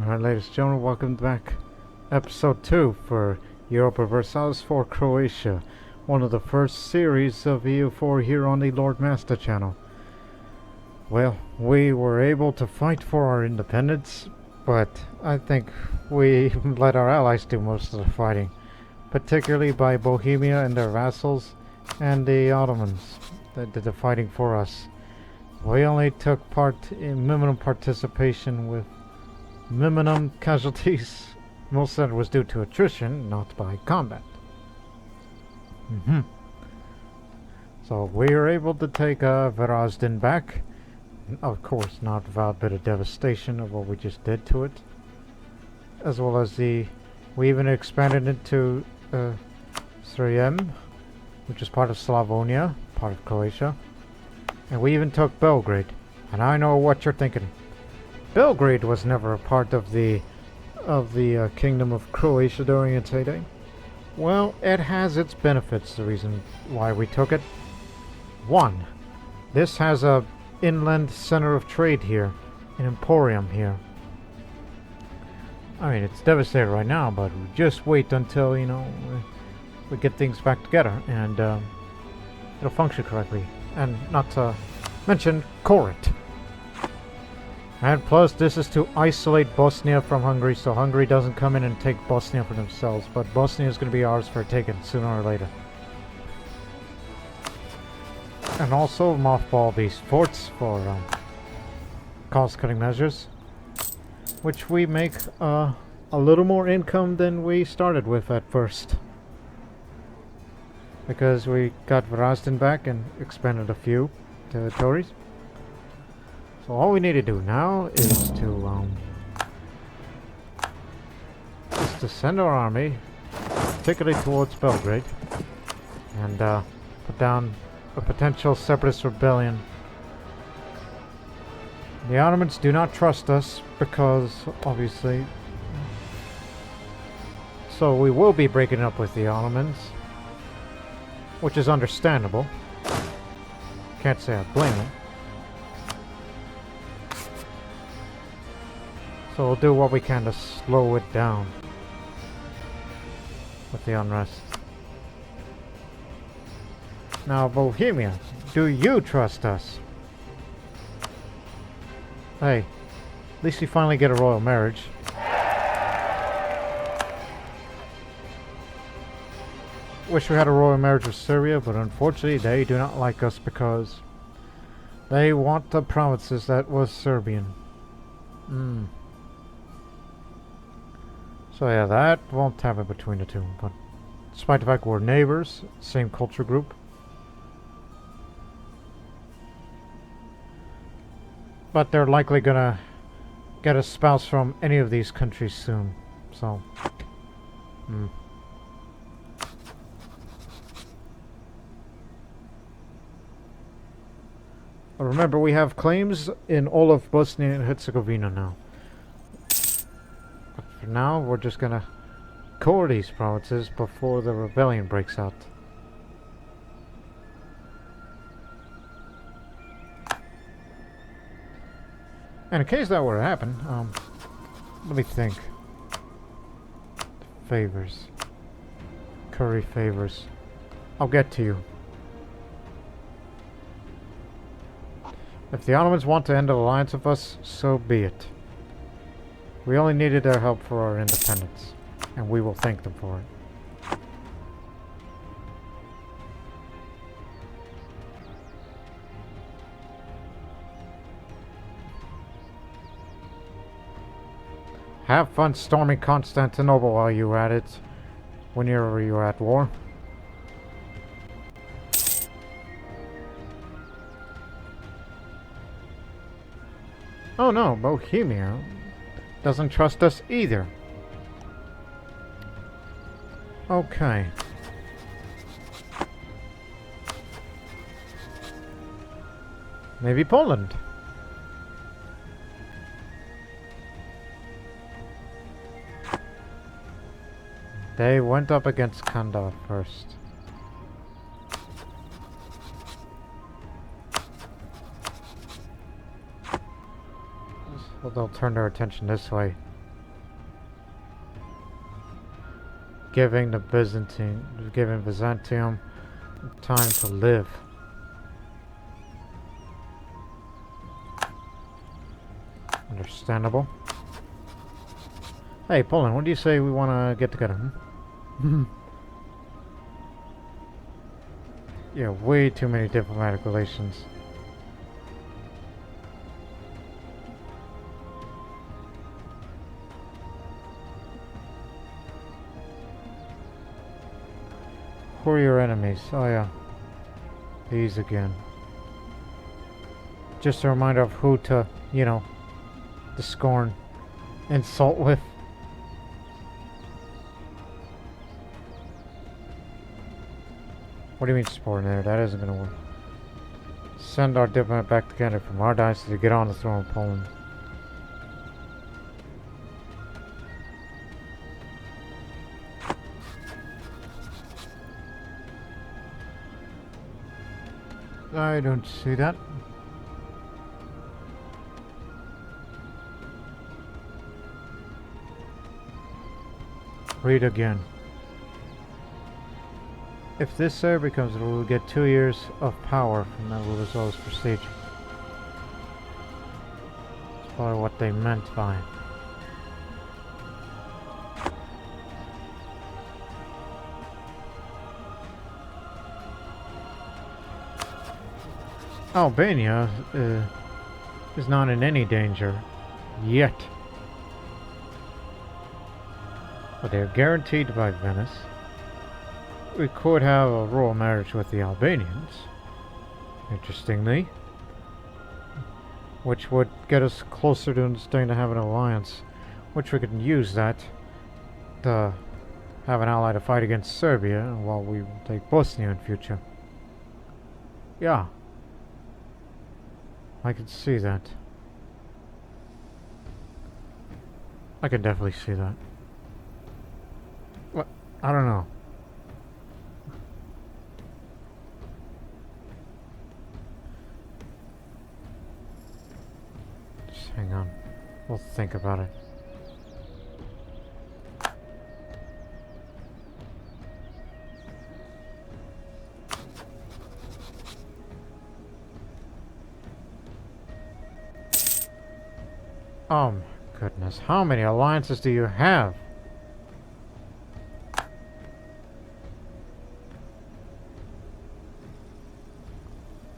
Alright, ladies and gentlemen, welcome back. Episode 2 for Europa Universalis for Croatia. One of the first series of EU4 here on the Lord Master channel. Well, we were able to fight for our independence, but I think we let our allies do most of the fighting. Particularly by Bohemia and their vassals, and the Ottomans that did the fighting for us. We only took part in minimum participation with minimum casualties. Most of it was due to attrition, not by combat. So we were able to take Varazdin back. Of course, not without a bit of devastation of what we just did to it. As well as we even expanded into Srijem, which is part of Slavonia, part of Croatia. And we even took Belgrade. And I know what you're thinking. Belgrade was never a part of the Kingdom of Croatia during its heyday. Well, it has its benefits, the reason why we took it. One, this has a inland center of trade here, an emporium here. I mean, it's devastated right now, but just wait until, you know, we get things back together and it'll function correctly. And not to mention Corinth. And plus, this is to isolate Bosnia from Hungary, so Hungary doesn't come in and take Bosnia for themselves. But Bosnia is going to be ours for taking sooner or later. And also mothball these forts for cost-cutting measures, which we make a little more income than we started with at first. Because we got Varazdin back and expanded a few territories. So all we need to do now is to send our army, particularly towards Belgrade, and put down a potential separatist rebellion. The Ottomans do not trust us because, obviously, so we will be breaking up with the Ottomans, which is understandable. Can't say I blame them. So we'll do what we can to slow it down with the unrest. Now, Bohemia, do you trust us? Hey, at least you finally get a royal marriage. Wish we had a royal marriage with Serbia, but unfortunately they do not like us because they want the provinces that was Serbian. So yeah, that won't happen between the two, but despite the fact we're neighbors, same culture group. But they're likely gonna get a spouse from any of these countries soon, so... But remember, we have claims in all of Bosnia and Herzegovina now. For now, we're just gonna core these provinces before the rebellion breaks out. And in case that were to happen, let me think. Favors. Curry favors. I'll get to you. If the Ottomans want to end an alliance with us, so be it. We only needed their help for our independence, and we will thank them for it. Have fun storming Constantinople while you're at it, whenever you're at war. Oh no, Bohemia doesn't trust us either. Okay. Maybe Poland. They went up against Kandahar first. So they'll turn their attention this way. giving Byzantium time to live. Understandable. Hey, Poland, what do you say we want to get together? Hmm? Yeah, way too many diplomatic relations. Who are your enemies? Oh yeah, these again. Just a reminder of who to, you know, to scorn, insult with. What do you mean supporting there? That isn't gonna work. Send our diplomat back together from our dynasty to get on the throne of Poland. I don't see that. Read again. If this sir becomes ruler, we'll get 2 years of power from that ruler's always prestige. That's probably what they meant by it. Albania is not in any danger yet. But they're guaranteed by Venice. We could have a royal marriage with the Albanians, interestingly, which would get us closer to starting to have an alliance, which we could use that to have an ally to fight against Serbia while we take Bosnia in future. Yeah, I could see that. I could definitely see that. What? I don't know. Just hang on. We'll think about it. Oh my goodness, how many alliances do you have?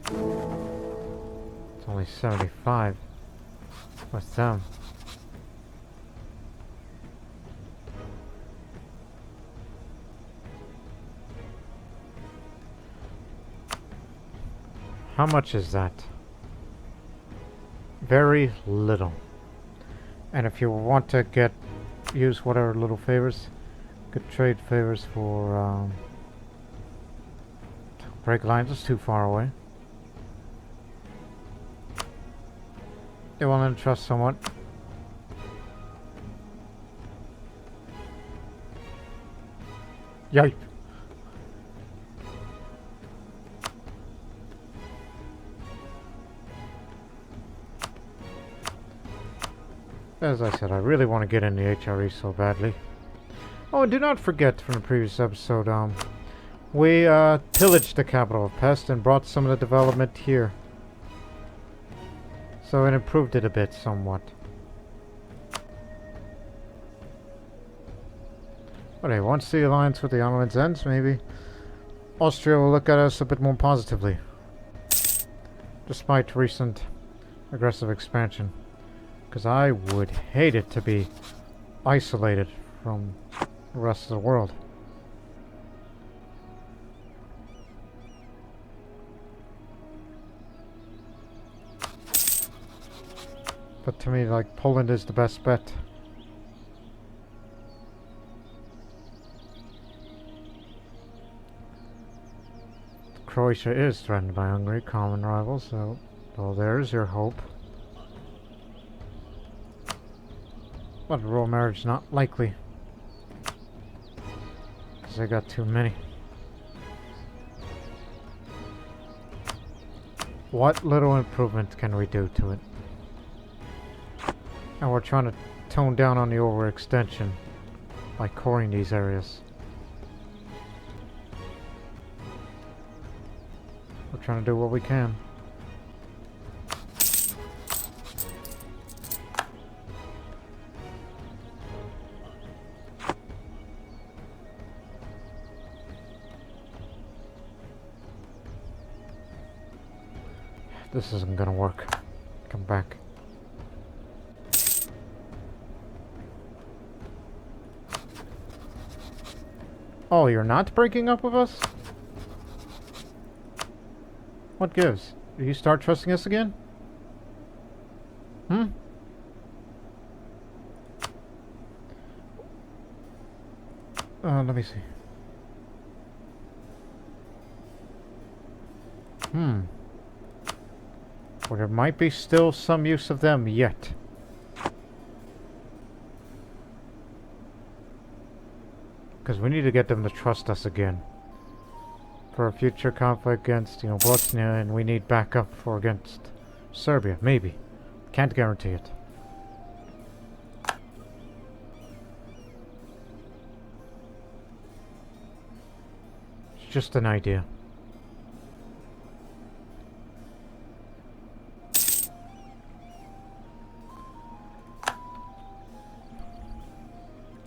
It's only 75 with them. How much is that? Very little. And if you want to use whatever little favors, could trade favors for break lines. It's too far away. They want to trust someone. Yipe. As I said, I really want to get in the HRE so badly. Oh, and do not forget from the previous episode, we pillaged the capital of Pest and brought some of the development here. So it improved it a bit, somewhat. Okay, once the alliance with the Ottomans ends, maybe Austria will look at us a bit more positively. Despite recent aggressive expansion. Because I would hate it to be isolated from the rest of the world. But to me, like, Poland is the best bet. Croatia is threatened by Hungary, common rivals, so well, there's your hope. But a royal marriage not likely. Because I got too many. What little improvement can we do to it? And we're trying to tone down on the overextension by coring these areas. trying to do what we can. This isn't gonna work. Come back. Oh, you're not breaking up with us? What gives? Do you start trusting us again? Hmm? Let me see. Well, there might be still some use of them yet. Because we need to get them to trust us again. For a future conflict against, Bosnia, and we need backup for against Serbia, maybe. Can't guarantee it. It's just an idea.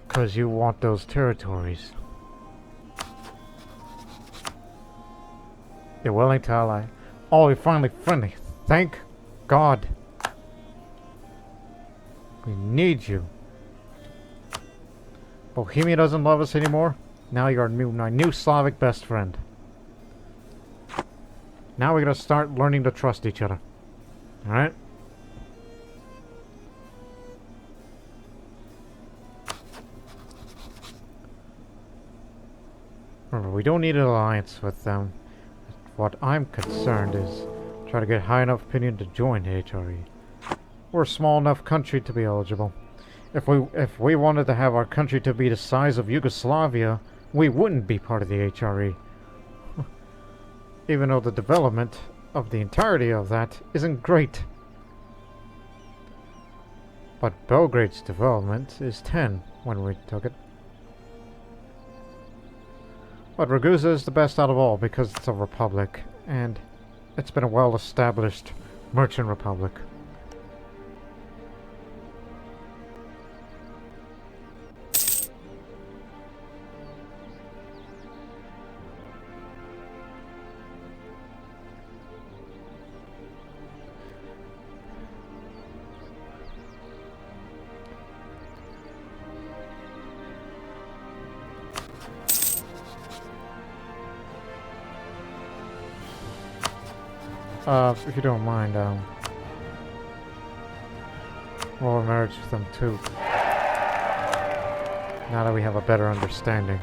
Because you want those territories. You're willing to ally. Oh, you're finally friendly. Thank God. We need you. Bohemia doesn't love us anymore. Now you're my new Slavic best friend. Now we gotta start learning to trust each other. Alright? Remember, we don't need an alliance with them. What I'm concerned is try to get high enough opinion to join the HRE. We're a small enough country to be eligible. If we wanted to have our country to be the size of Yugoslavia, we wouldn't be part of the HRE. Even though the development of the entirety of that isn't great. But Belgrade's development is 10 when we took it. But Ragusa is the best out of all because it's a republic, and it's been a well-established merchant republic. If you don't mind, we'll marriage with them too. Now that we have a better understanding.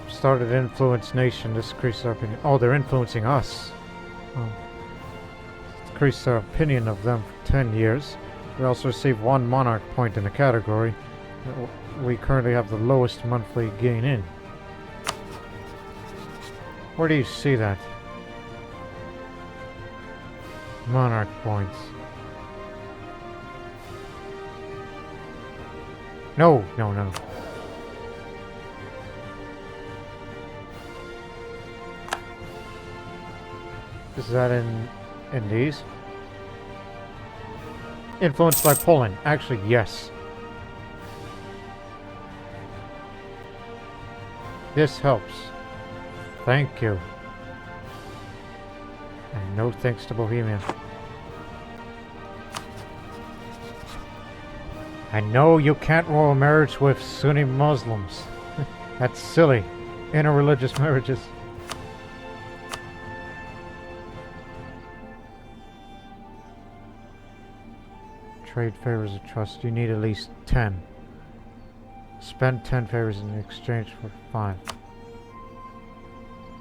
Started influence nation, this increased our opinion. Oh, they're influencing us. Oh. Increased our opinion of them for 10 years. We also receive 1 monarch point in the category. We currently have the lowest monthly gain in. Where do you see that? Monarch points. No. Is that in these? Influenced by Poland. Actually, yes. This helps. Thank you. And no thanks to Bohemia. I know you can't roll a marriage with Sunni Muslims. That's silly. Interreligious marriages. Trade favors of trust. You need at least 10. Spend 10 favors in exchange for 5.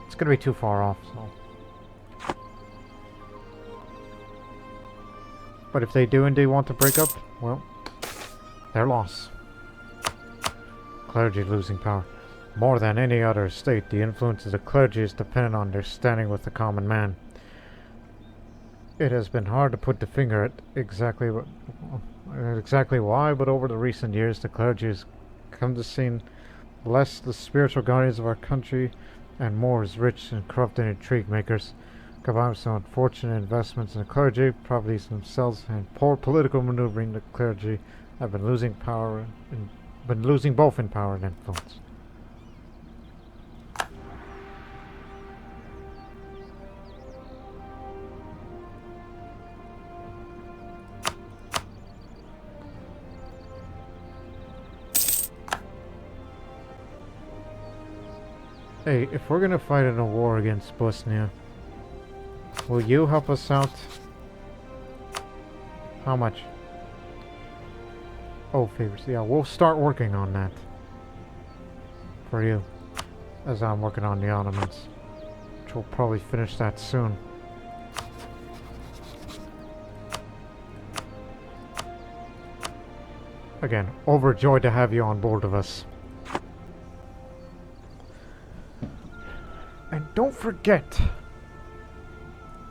It's gonna be too far off, so. But if they do indeed want to break up, well, their loss. Clergy losing power. More than any other state, the influence of the clergy is dependent on their standing with the common man. It has been hard to put the finger at exactly what... Not exactly why, but over the recent years, the clergy has come to see less the spiritual guardians of our country and more as rich and corrupted intrigue makers, combined with some unfortunate investments in the clergy, properties themselves, and poor political maneuvering. The clergy have been losing power and been losing both in power and influence. Hey, if we're gonna fight in a war against Bosnia, will you help us out? How much? Oh, favors. Yeah, we'll start working on that. For you. As I'm working on the Ottomans. Which we'll probably finish that soon. Again, overjoyed to have you on board with us. And don't forget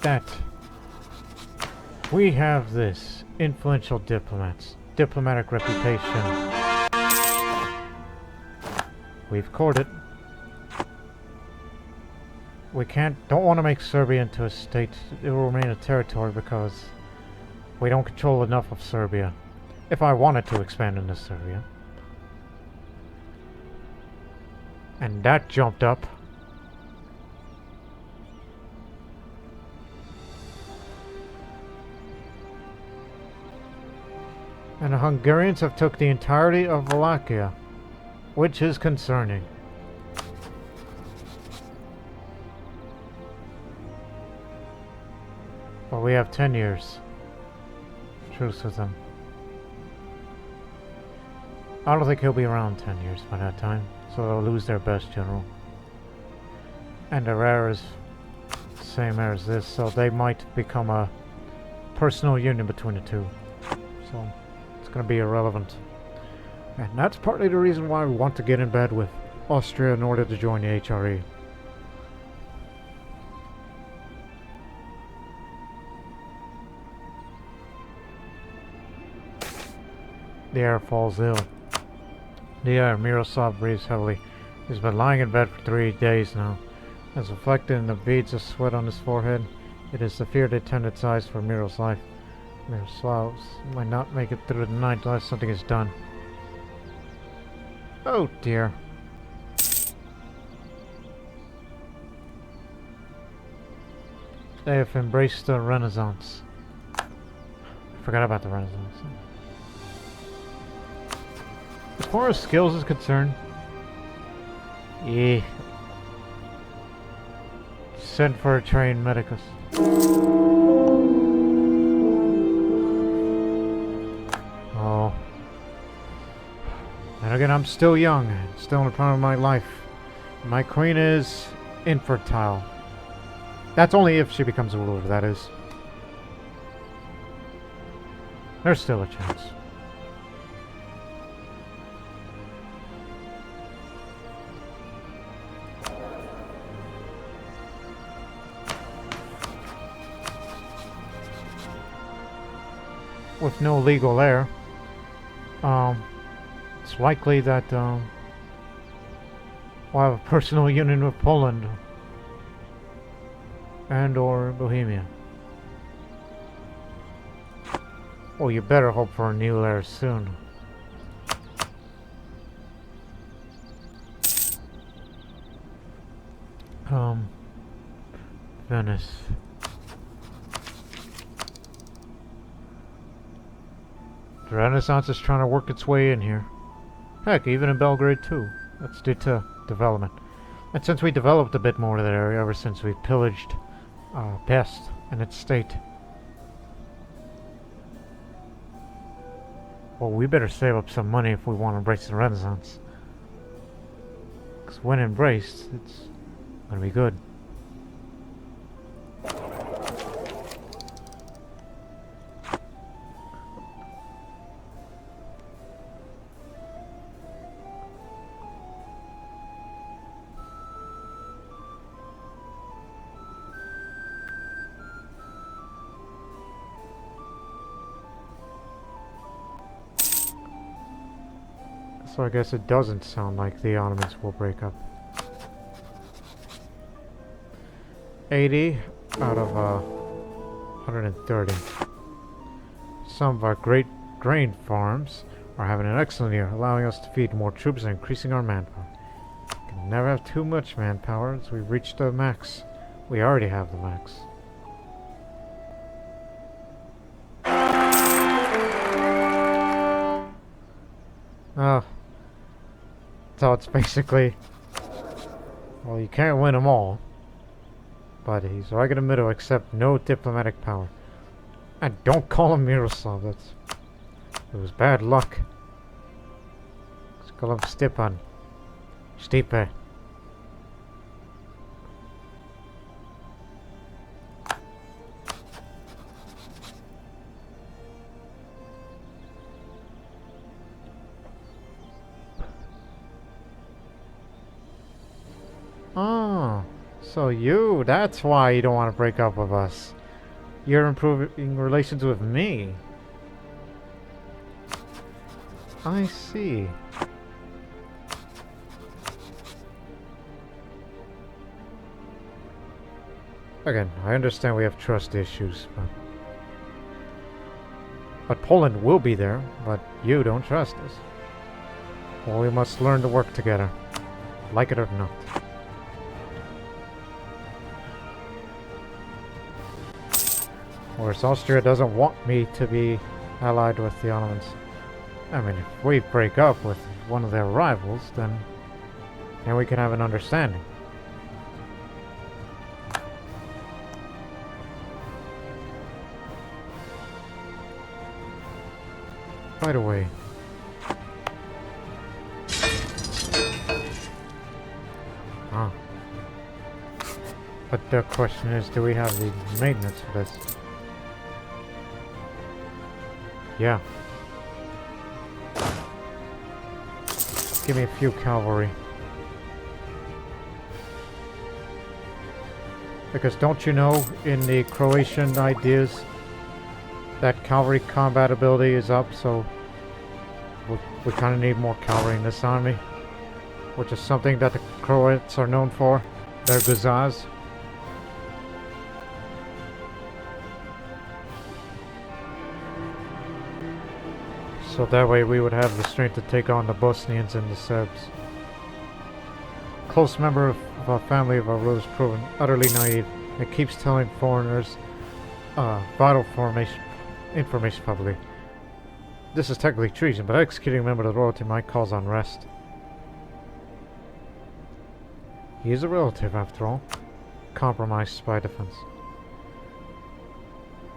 that we have this influential diplomatic reputation. We've courted. We don't want to make Serbia into a state. It will remain a territory because we don't control enough of Serbia. If I wanted to expand into Serbia. And that jumped up. And the Hungarians have took the entirety of Wallachia, which is concerning. But we have 10 years truce with them. I don't think he'll be around 10 years by that time, so they'll lose their best general. And their heir is the same heir as this, so they might become a personal union between the two. So it's going to be irrelevant. And that's partly the reason why we want to get in bed with Austria in order to join the HRE. The heir falls ill. The heir, Miroslav, breathes heavily. He's been lying in bed for 3 days now. As reflected in the beads of sweat on his forehead, it is the fear that attended sighs for Miro's life. Miroslav might not make it through the night unless something is done. Oh dear. They have embraced the Renaissance. I forgot about the Renaissance. As far as skills is concerned, yeah. Send for a trained medicus. Oh. And again, I'm still young, still in the prime of my life. My queen is infertile. That's only if she becomes a ruler, that is. There's still a chance. With no legal heir, it's likely that we'll have a personal union with Poland and or Bohemia. Well, you better hope for a new heir soon. Venice. The Renaissance is trying to work its way in here. Heck, even in Belgrade too. That's due to development. And since we developed a bit more of that area ever since we pillaged Pest and its state. Well, we better save up some money if we want to embrace the Renaissance. Because when embraced, it's going to be good. So I guess it doesn't sound like the Ottomans will break up. 80 out of 130. Some of our great grain farms are having an excellent year, allowing us to feed more troops and increasing our manpower. We can never have too much manpower as we reach the max. We already have the max. Oh. So it's basically... Well, you can't win them all. But he's right in the middle, except no diplomatic power. And don't call him Miroslav, that's... It was bad luck. Let's call him Stepan. Stipe. Oh, so that's why you don't want to break up with us. You're improving relations with me. I see. Again, I understand we have trust issues, but Poland will be there, but you don't trust us. Well, we must learn to work together, like it or not. Whereas Austria doesn't want me to be allied with the Ottomans. I mean, if we break up with one of their rivals, then we can have an understanding. By the way, but the question is, do we have the maintenance for this? Yeah. Give me a few cavalry. Because don't you know, in the Croatian ideas, that cavalry combat ability is up, so we kind of need more cavalry in this army. Which is something that the Croats are known for. Their guzars. So that way we would have the strength to take on the Bosnians and the Serbs. Close member of a family of our rulers proven utterly naive and keeps telling foreigners vital information publicly. This is technically treason, but executing a member of the royalty might cause unrest. He is a relative, after all. Compromised spy defense.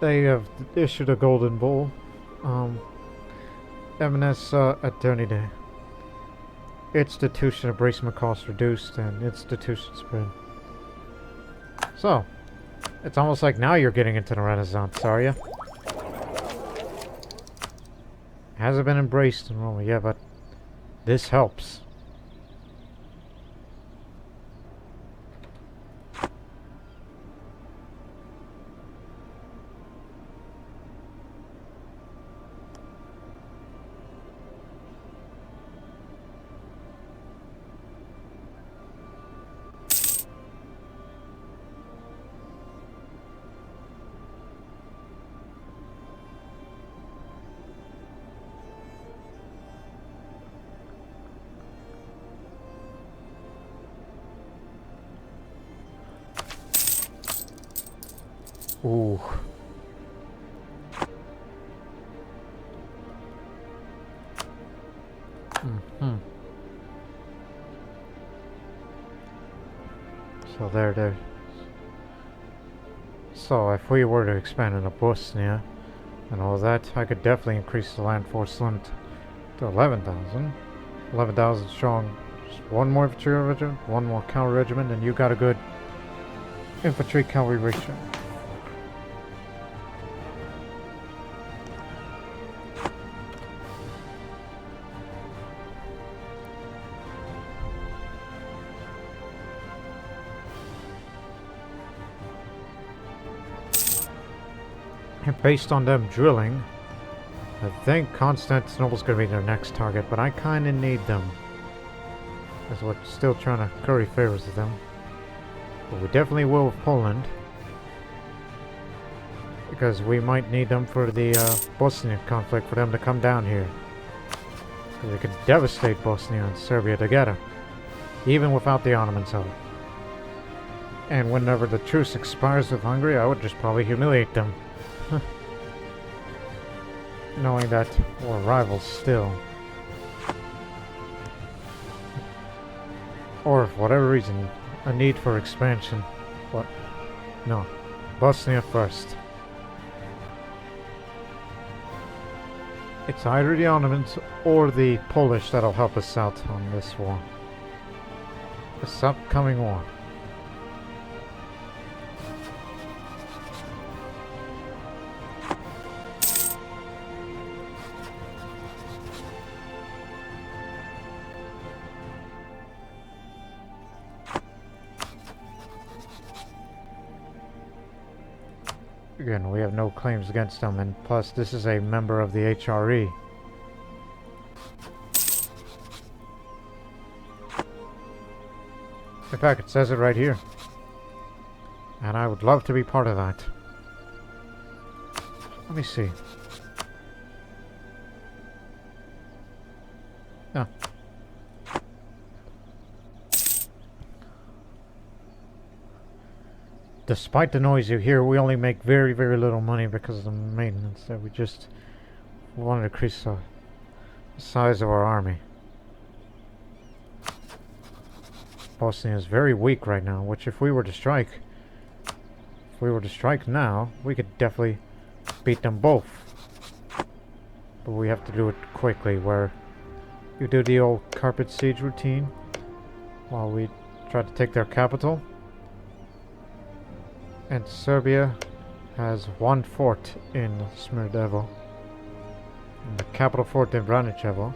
They have issued a golden bull. Eminence Eternity. Institution abrasement costs reduced and institution spread. So, it's almost like now you're getting into the Renaissance, are you? Hasn't been embraced in Rome yet, but this helps. Ooh. So there. So if we were to expand into Bosnia and all that, I could definitely increase the land force limit to 11,000. 11,000 strong. Just one more infantry regiment, one more cavalry regiment, and you got a good infantry cavalry ratio. And based on them drilling, I think Constantinople's gonna be their next target, but I kinda need them. As we're still trying to curry favors with them. But we definitely will with Poland. Because we might need them for the Bosnian conflict, for them to come down here. Because they could devastate Bosnia and Serbia together. Even without the Ottomans' help. And whenever the truce expires with Hungary, I would just probably humiliate them. Knowing that we're rivals still. Or for whatever reason, a need for expansion. But no, Bosnia first. It's either the Ottomans or the Polish that'll help us out on this war. This upcoming war. Again, we have no claims against them, and plus this is a member of the HRE. In fact, it says it right here. And I would love to be part of that. Let me see. Ah. Despite the noise you hear, we only make very, very little money because of the maintenance that we just want to increase the size of our army. Bosnia is very weak right now, which if we were to strike now, we could definitely beat them both. But we have to do it quickly, where you do the old carpet siege routine while we try to take their capital. And Serbia has one fort in Smrdevo, and the capital fort in Braničevo.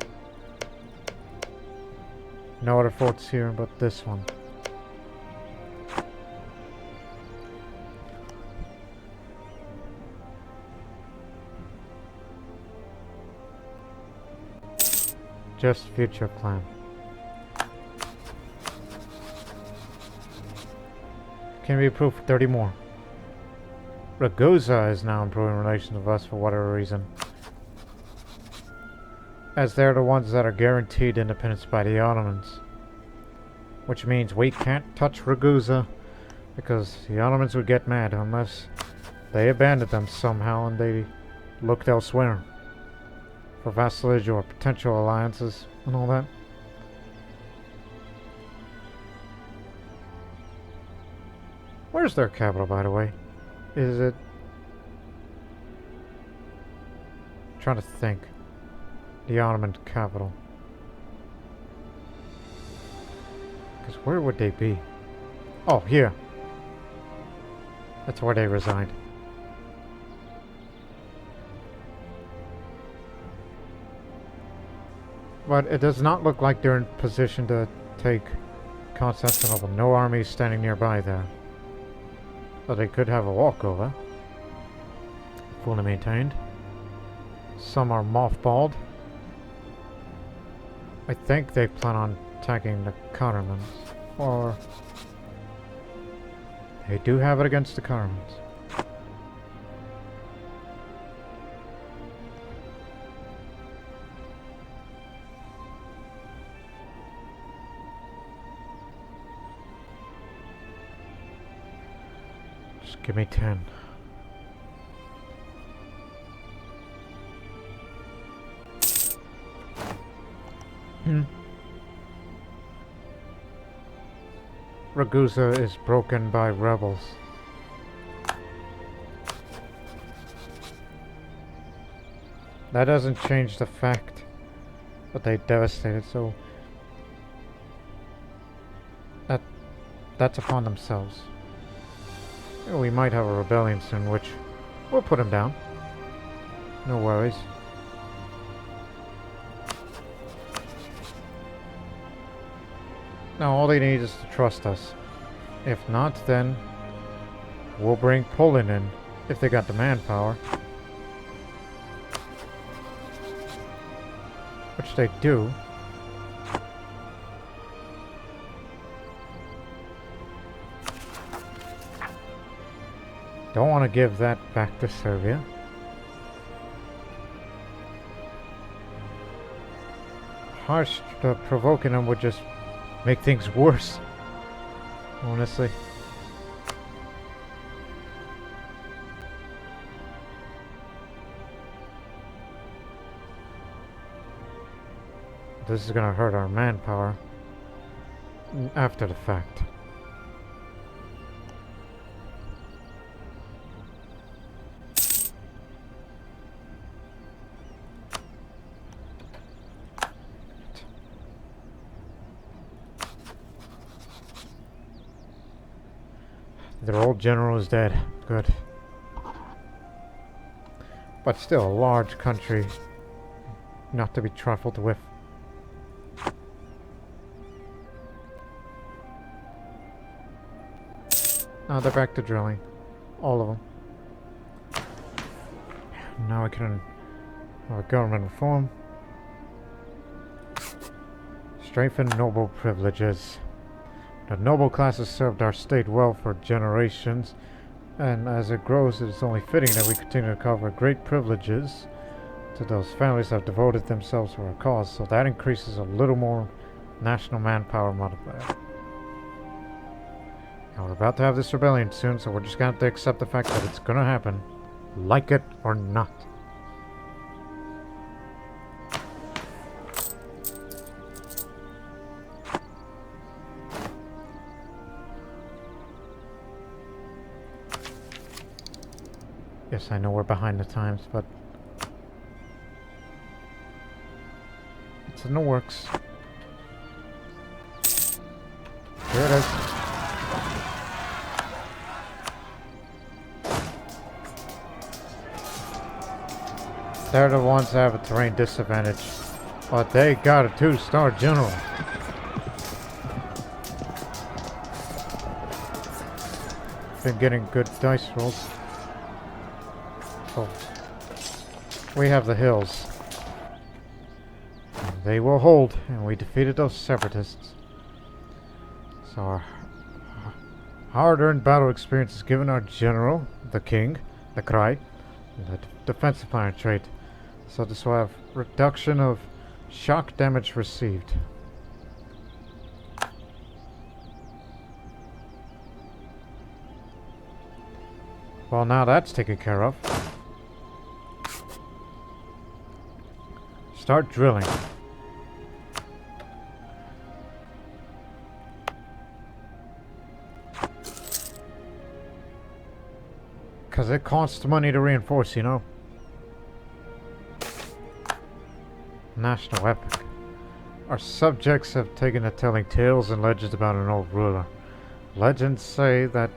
No other forts here but this one. Just future plan. Can be approved for 30 more. Ragusa is now improving relations with us for whatever reason. As they're the ones that are guaranteed independence by the Ottomans. Which means we can't touch Ragusa because the Ottomans would get mad unless they abandoned them somehow and they looked elsewhere for vassalage or potential alliances and all that. Where's their capital, by the way? Is it... trying to think. The Ottoman capital. Because where would they be? Oh, here. That's where they reside. But it does not look like they're in position to take Constantinople. No army standing nearby there. But they could have a walkover. Fully maintained. Some are mothballed. I think they plan on attacking the Ottomans. Or... they do have it against the Ottomans. Just give me 10. Ragusa is broken by rebels. That doesn't change the fact that they devastated, so that's upon themselves. We might have a rebellion soon, which we'll put them down. No worries. Now all they need is to trust us. If not, then we'll bring Poland in, if they got the manpower. which they do. Don't want to give that back to Serbia. Harsh provoking them would just make things worse, honestly. This is gonna hurt our manpower after the fact. Their old general is dead. Good. But still a large country not to be trifled with. Now they're back to drilling. All of them. Now we can have a government reform. Strengthen noble privileges. The noble class has served our state well for generations, and as it grows, it is only fitting that we continue to cover great privileges to those families that have devoted themselves to our cause, so that increases a little more national manpower multiplier. Now we're about to have this rebellion soon, so we're just gonna have to accept the fact that it's gonna happen, like it or not. Yes, I know we're behind the times, but it's in the works. Here it is. They're the ones that have a terrain disadvantage, but they got a 2-star general. Been getting good dice rolls. Oh. We have the hills. They will hold, and we defeated those separatists. So our hard-earned battle experience has given our general, the king, the Kraj, the defensive planner trait. So this will have reduction of shock damage received. Well, now that's taken care of. Start drilling. Because it costs money to reinforce, you know. National epic. Our subjects have taken to telling tales and legends about an old ruler. Legends say that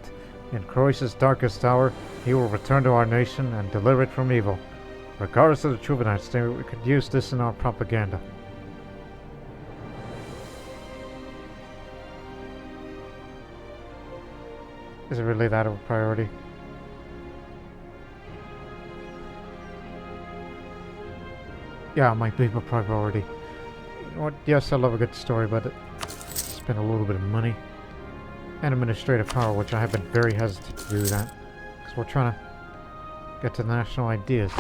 in Croatia's darkest hour, he will return to our nation and deliver it from evil. Regardless of the truth of that statement, we could use this in our propaganda. Is it really that of a priority? Yeah, it might be a priority. You know what? Yes, I love a good story, but spend a little bit of money and administrative power, which I have been very hesitant to do that, because we're trying to get to the national ideas.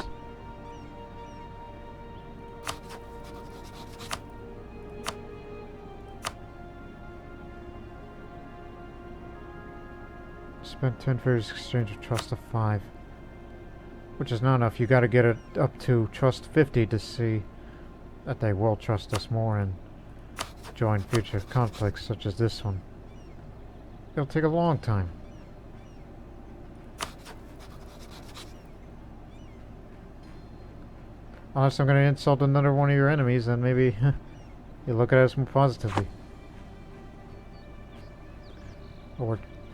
Spend 10 fairies exchange of trust of 5. Which is not enough. You gotta get it up to trust 50 to see that they will trust us more and join future conflicts such as this one. It'll take a long time. Unless I'm gonna insult another one of your enemies, then maybe you look at us more positively.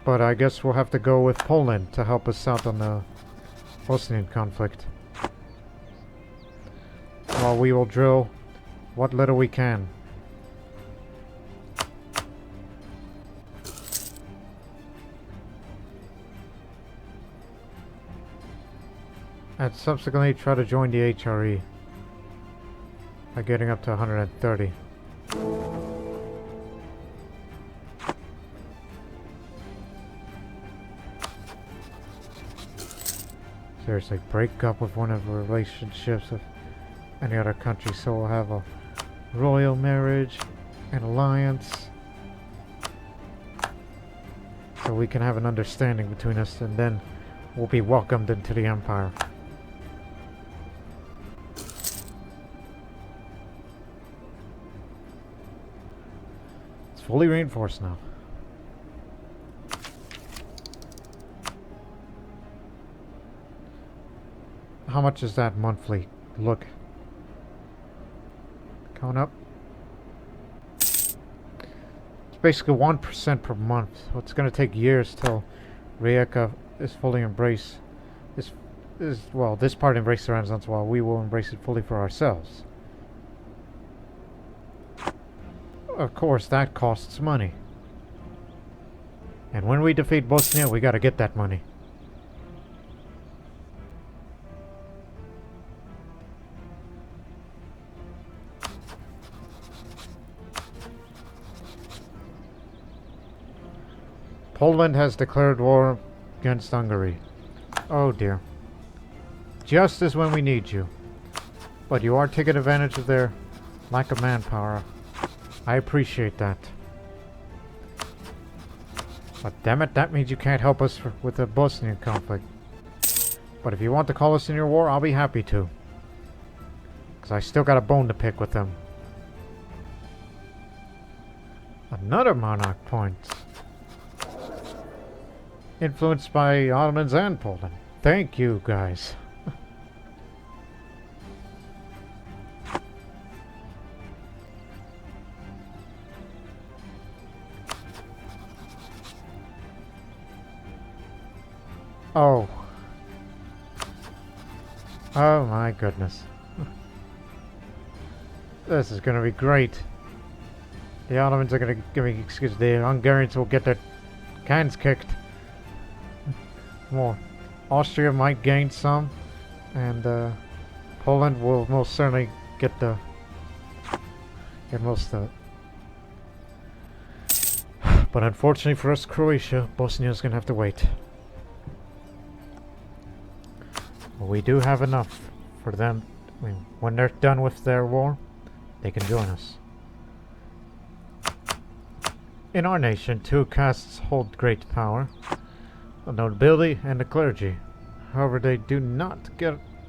But I guess we'll have to go with Poland to help us out on the Bosnian conflict. While we will drill what little we can. And subsequently try to join the HRE. by getting up to 130. Seriously, break up with one of the relationships of any other country so we'll have a royal marriage, an alliance, so we can have an understanding between us, and then we'll be welcomed into the Empire. It's fully reinforced now. How much is that monthly? Look. Going up. It's basically 1% per month. So it's going to take years till Rijeka is fully embraced. This part embraces the Renaissance while we will embrace it fully for ourselves. Of course, that costs money. And when we defeat Bosnia, we gotta get that money. Poland has declared war against Hungary. Oh dear. Just as when we need you. But you are taking advantage of their lack of manpower. I appreciate that. But damn it, that means you can't help us with the Bosnian conflict. But if you want to call us in your war, I'll be happy to. Because I still got a bone to pick with them. Another monarch point. Influenced by Ottomans and Poland. Thank you, guys. Oh. Oh my goodness. This is gonna be great. The Ottomans are gonna give me, excuse me, the Hungarians will get their cans kicked. More. Austria might gain some, and Poland will most certainly get most of it. But unfortunately for us, Croatia, Bosnia's gonna have to wait. We do have enough for them. I mean, when they're done with their war, they can join us. In our nation, two castes hold great power: the nobility and the clergy. However, they do not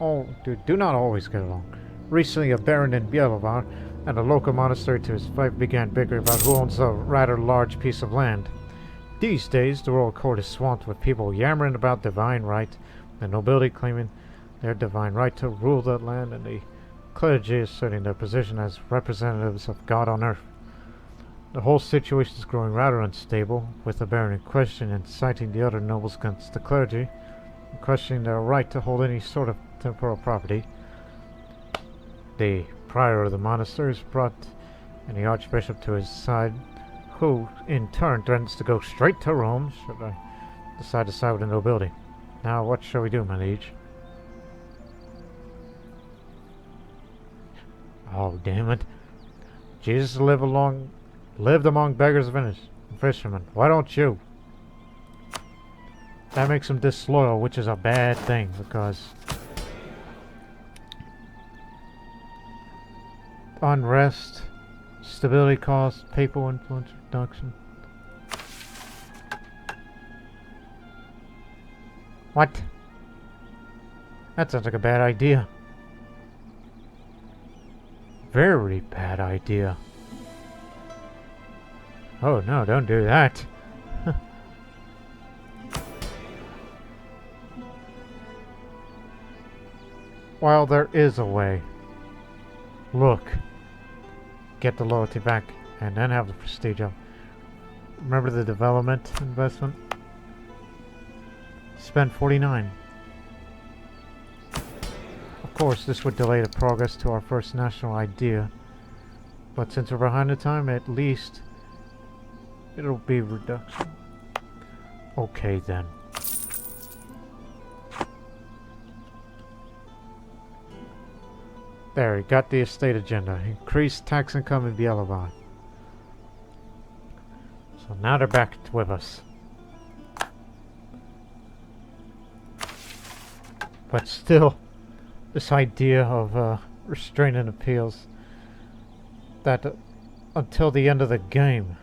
always get along. Recently, a baron in Bjelovar and a local monastery to his wife began bickering about who owns a rather large piece of land. These days, the royal court is swamped with people yammering about divine right, the nobility claiming their divine right to rule that land, and the clergy asserting their position as representatives of God on earth. The whole situation is growing rather unstable, with the baron in question inciting the other nobles against the clergy, and questioning their right to hold any sort of temporal property. The prior of the monastery is brought and the archbishop to his side, who in turn threatens to go straight to Rome should I decide to side with the nobility. Now what shall we do, my liege? Oh, damn it. Jesus lived among beggars and fishermen. Why don't you? That makes him disloyal, which is a bad thing, because unrest, stability costs, papal influence reduction. What? That sounds like a bad idea. Very bad idea. Oh no, don't do that. Well, there is a way. Look. Get the loyalty back and then have the prestige up. Remember the development investment? Spend 49. Of course, this would delay the progress to our first national idea, but since we're behind the time, at least it'll be reduction. Okay then. There, he got the estate agenda. Increased tax income in Bielovan. So now they're back with us. But still, this idea of restraining appeals, that until the end of the game,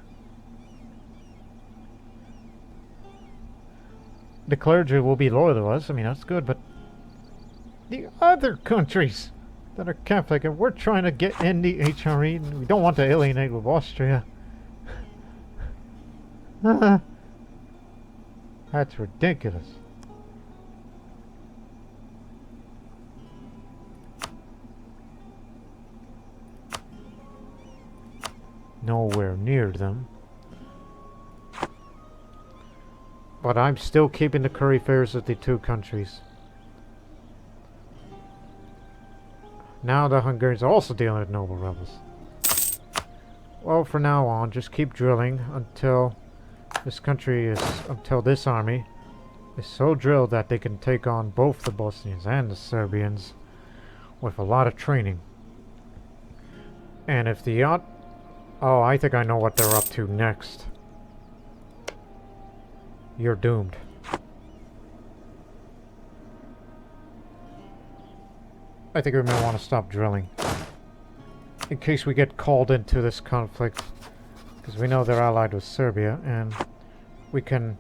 the clergy will be loyal to us. I mean, that's good, but the other countries that are Catholic, and we're trying to get in the HRE, and we don't want to alienate with Austria. That's ridiculous. Nowhere near them. But I'm still keeping the curry fairs with the two countries. Now the Hungarians are also dealing with noble rebels. Well, from now on, just keep drilling until until this army is so drilled that they can take on both the Bosnians and the Serbians with a lot of training. And if the oh, I think I know what they're up to next. You're doomed. I think we may want to stop drilling. In case we get called into this conflict. Because we know they're allied with Serbia, and we can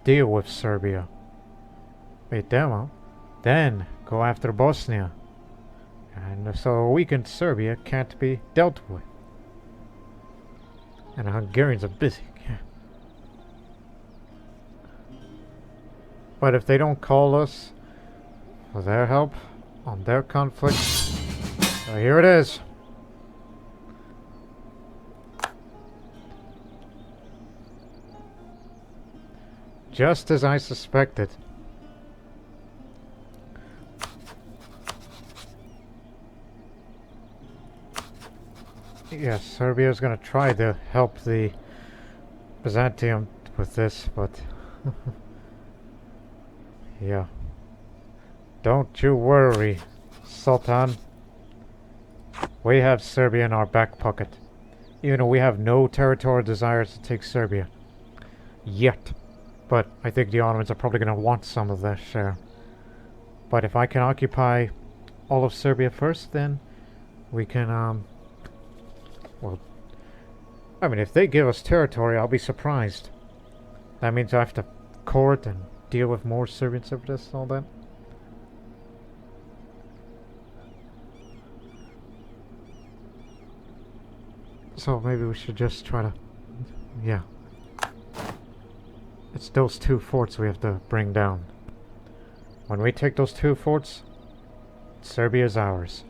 deal with Serbia. Beat them up. Then go after Bosnia. And so a weakened Serbia can't be dealt with. And the Hungarians are busy. But if they don't call us for their help on their conflict, so here it is. Just as I suspected. Yes, Serbia is going to try to help the Byzantium with this, but yeah. Don't you worry, Sultan. We have Serbia in our back pocket. Even though we have no territorial desires to take Serbia. Yet. But I think the Ottomans are probably going to want some of their share. But if I can occupy all of Serbia first, then we can, well, I mean, if they give us territory, I'll be surprised. That means I have to court and deal with more Serbian separatists and all that. So maybe we should just try to, yeah. It's those two forts we have to bring down. When we take those two forts, Serbia is ours.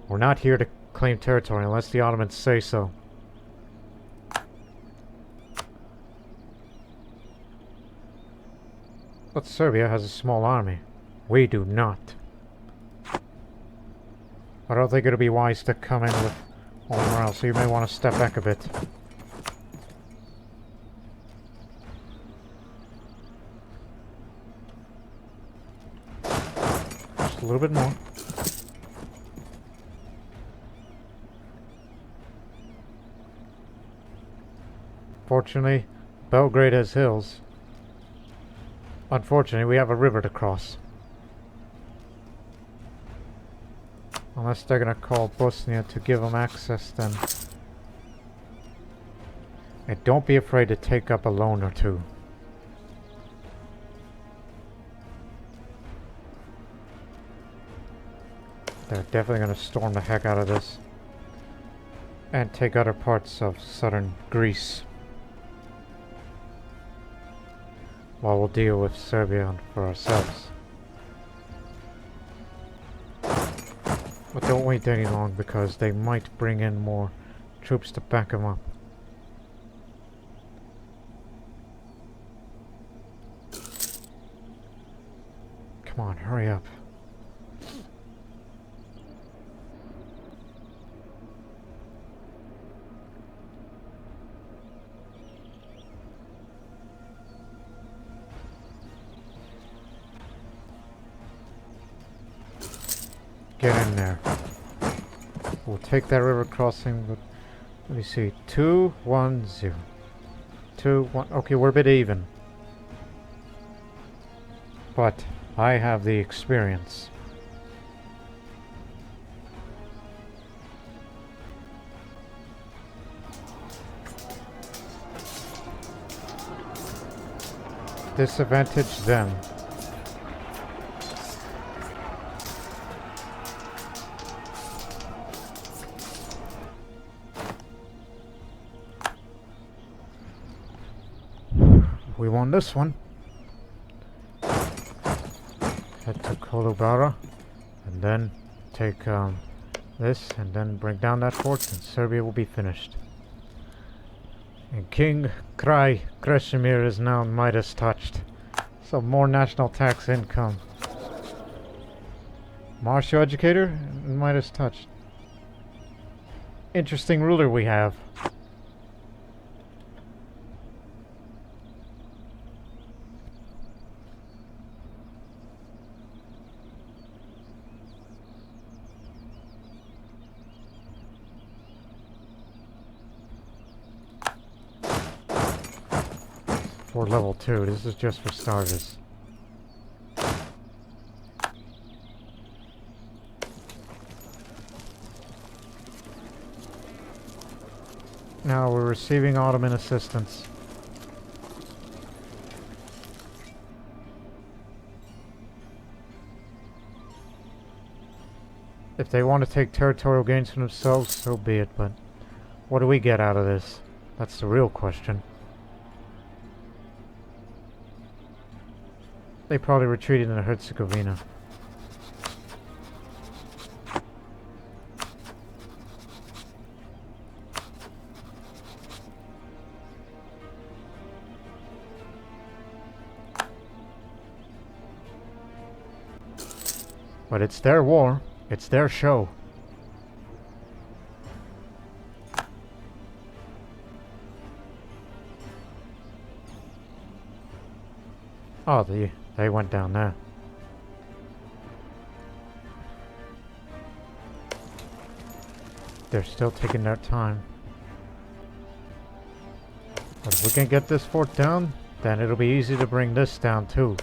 We're not here to claim territory unless the Ottomans say so. But Serbia has a small army. We do not. I don't think it'll be wise to come in with all morale, so you may want to step back a bit. Just a little bit more. Fortunately, Belgrade has hills. Unfortunately, we have a river to cross. Unless they're gonna call Bosnia to give them access, then... And don't be afraid to take up a loan or two. They're definitely gonna storm the heck out of this. And take other parts of southern Greece. While we'll deal with Serbia for ourselves. But don't wait any long, because they might bring in more troops to back them up. Come on, hurry up. Get in there. We'll take that river crossing, but let me see. 2-1-0. 2-1. Okay, we're a bit even. But I have the experience. Disadvantage them. We won this one. Head to Kolubara and then take this and then bring down that fort and Serbia will be finished. And King Krasimir is now Midas touched. So more national tax income. Martial educator, Midas touched. Interesting ruler we have. For level 2, this is just for starters. Now we're receiving Ottoman assistance. If they want to take territorial gains for themselves, so be it, but what do we get out of this? That's the real question. They probably retreated into Herzegovina. But it's their war. It's their show. Oh, they went down there. They're still taking their time. But if we can get this fort down, then it'll be easy to bring this down too.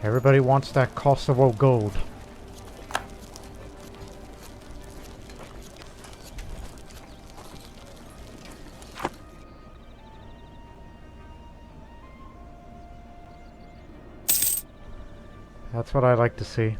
Everybody wants that Kosovo gold. That's what I like to see.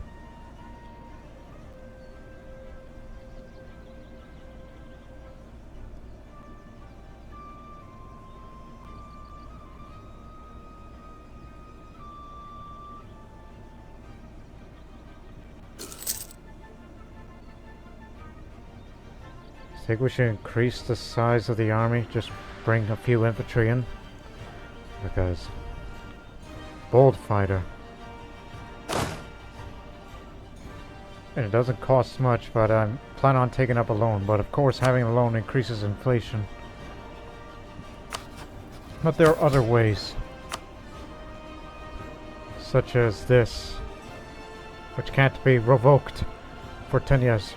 I think we should increase the size of the army, just bring a few infantry in, because bold fighter. And it doesn't cost much, but I plan on taking up a loan, but of course having a loan increases inflation. But there are other ways, such as this, which can't be revoked for 10 years.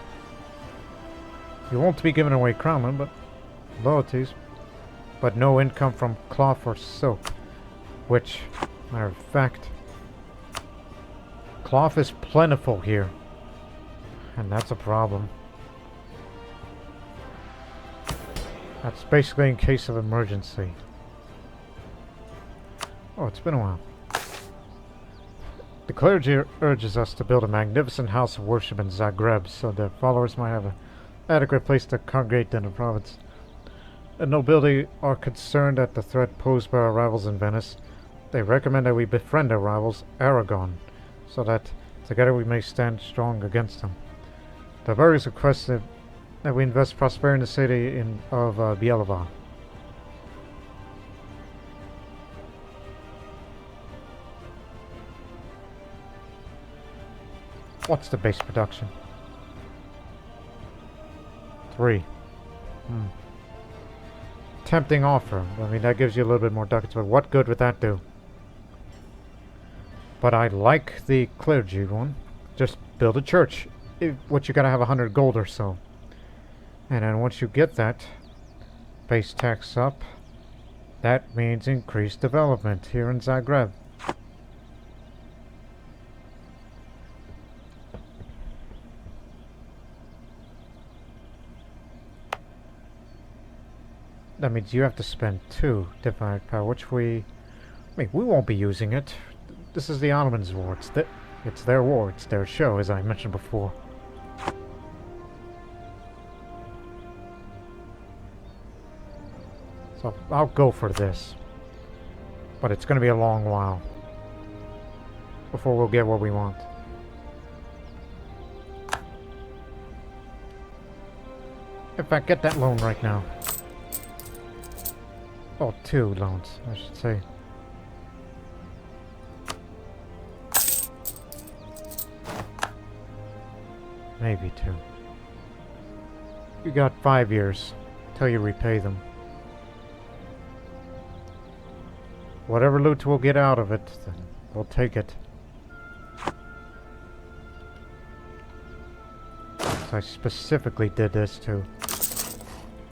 You won't be giving away crown, but loyalties, but no income from cloth or silk, which, matter of fact, cloth is plentiful here, and that's a problem. That's basically in case of emergency. Oh, it's been a while. The clergy urges us to build a magnificent house of worship in Zagreb so their followers might have an adequate place to congregate in the province. The nobility are concerned at the threat posed by our rivals in Venice. They recommend that we befriend our rivals, Aragon, so that together we may stand strong against them. The Bavarians requested that we invest prosperity in the city of Bielova. What's the base production? 3. Tempting offer. I mean, that gives you a little bit more ducats, but what good would that do? But I like the clergy one. Just build a church. What you gotta have 100 gold or so. And then once you get that, base tax up, that means increased development here in Zagreb. That means you have to spend 2 diplomatic power, which we won't be using it. This is the Ottomans' war. It's their war. It's their show, as I mentioned before. So I'll go for this. But it's going to be a long while before we'll get what we want. In fact, get that loan right now. Oh, 2 loans, I should say. Maybe 2. You got 5 years till you repay them. Whatever loot we'll get out of it, then we'll take it. So I specifically did this to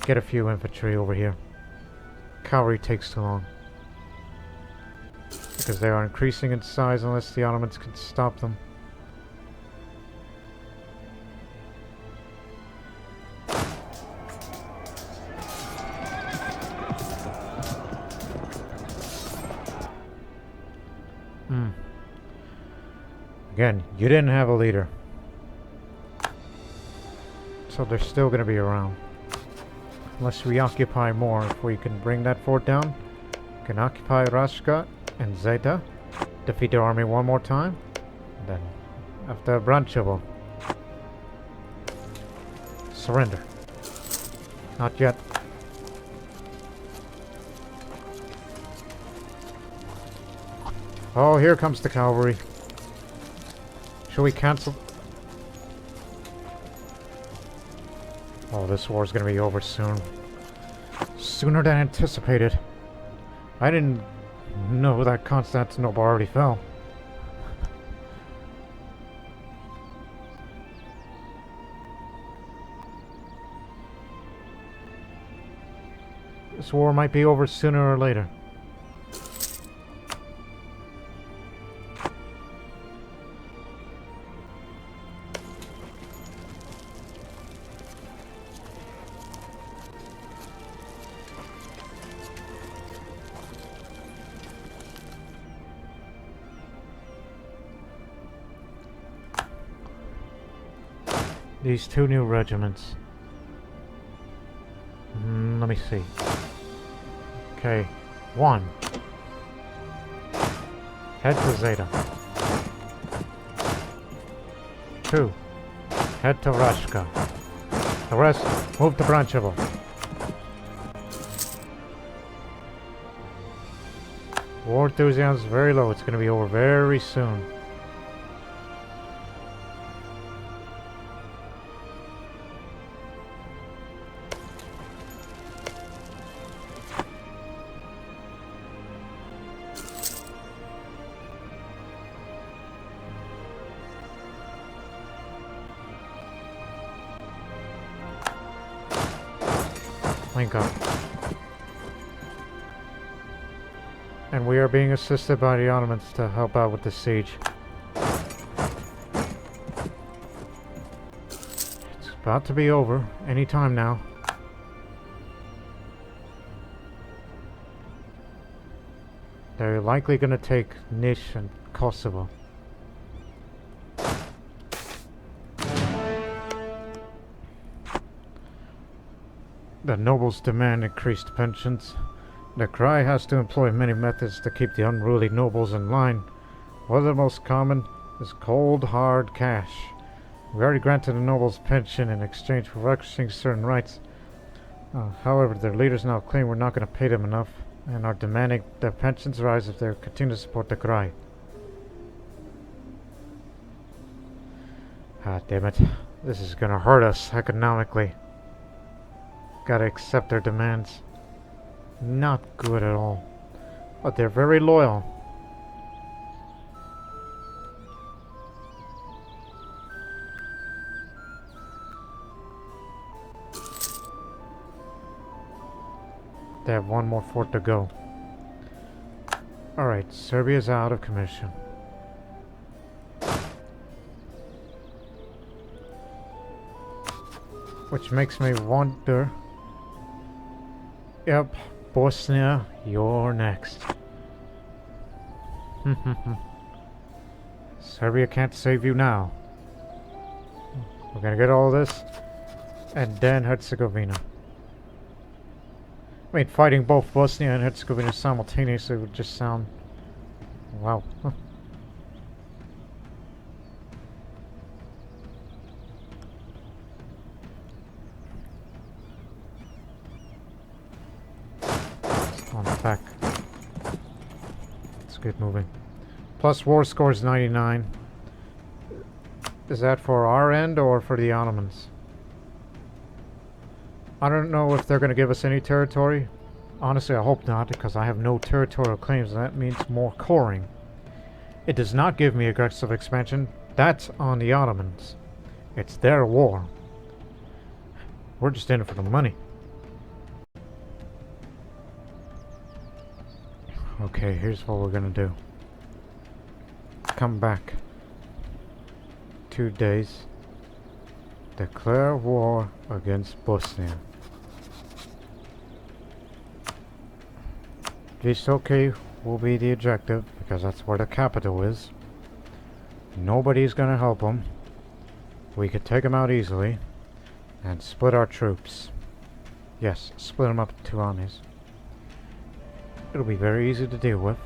get a few infantry over here. Cavalry takes too long. Because they are increasing in size unless the Ottomans can stop them. Again, you didn't have a leader. So they're still going to be around. Unless we occupy more. If we can bring that fort down, we can occupy Raška and Zeta, defeat their army one more time, and then after Brančevo, surrender. Not yet. Oh, here comes the cavalry. Shall we cancel? Oh, this war's gonna be over soon. Sooner than anticipated. I didn't know that Constantinople already fell. This war might be over sooner or later. These 2 new regiments. Let me see. Okay, 1. Head to Zeta. 2. Head to Raška. The rest, move to Brančevo. War enthusiasm is very low. It's going to be over very soon. Link up. And we are being assisted by the Ottomans to help out with the siege. It's about to be over any time now. They're likely going to take Niš and Kosovo. The nobles demand increased pensions. The Krai has to employ many methods to keep the unruly nobles in line. One of the most common is cold, hard cash. We already granted the nobles pension in exchange for exercising certain rights. However, their leaders now claim we're not going to pay them enough and are demanding their pensions rise if they continue to support the Krai. Ah, damn it. This is going to hurt us economically. Gotta accept their demands. Not good at all. But they're very loyal. They have one more fort to go. Alright, Serbia's out of commission. Which makes me wonder... Yep, Bosnia, you're next. Serbia can't save you now. We're gonna get all this, and then Herzegovina. I mean, fighting both Bosnia and Herzegovina simultaneously would just sound... wow. On the back. Let's get moving. Plus war score is 99. Is that for our end or for the Ottomans? I don't know if they're going to give us any territory. Honestly, I hope not, because I have no territorial claims, and that means more coring. It does not give me aggressive expansion. That's on the Ottomans. It's their war. We're just in it for the money. Okay, here's what we're going to do. Come back. 2 days. Declare war against Bosnia. Visoke will be the objective, because that's where the capital is. Nobody's gonna help them. We could take them out easily. And split our troops. Yes, split them up into 2 armies. It'll be very easy to deal with.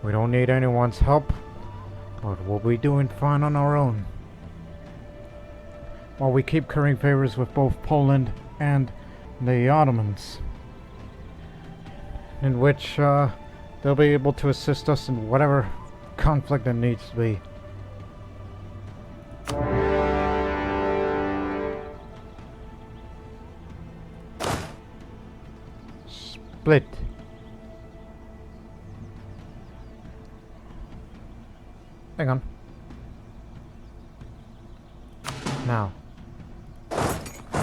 We don't need anyone's help. But we'll be doing fine on our own. While we keep currying favors with both Poland and the Ottomans, in which they'll be able to assist us in whatever conflict there needs to be. Split. Hang on. Now.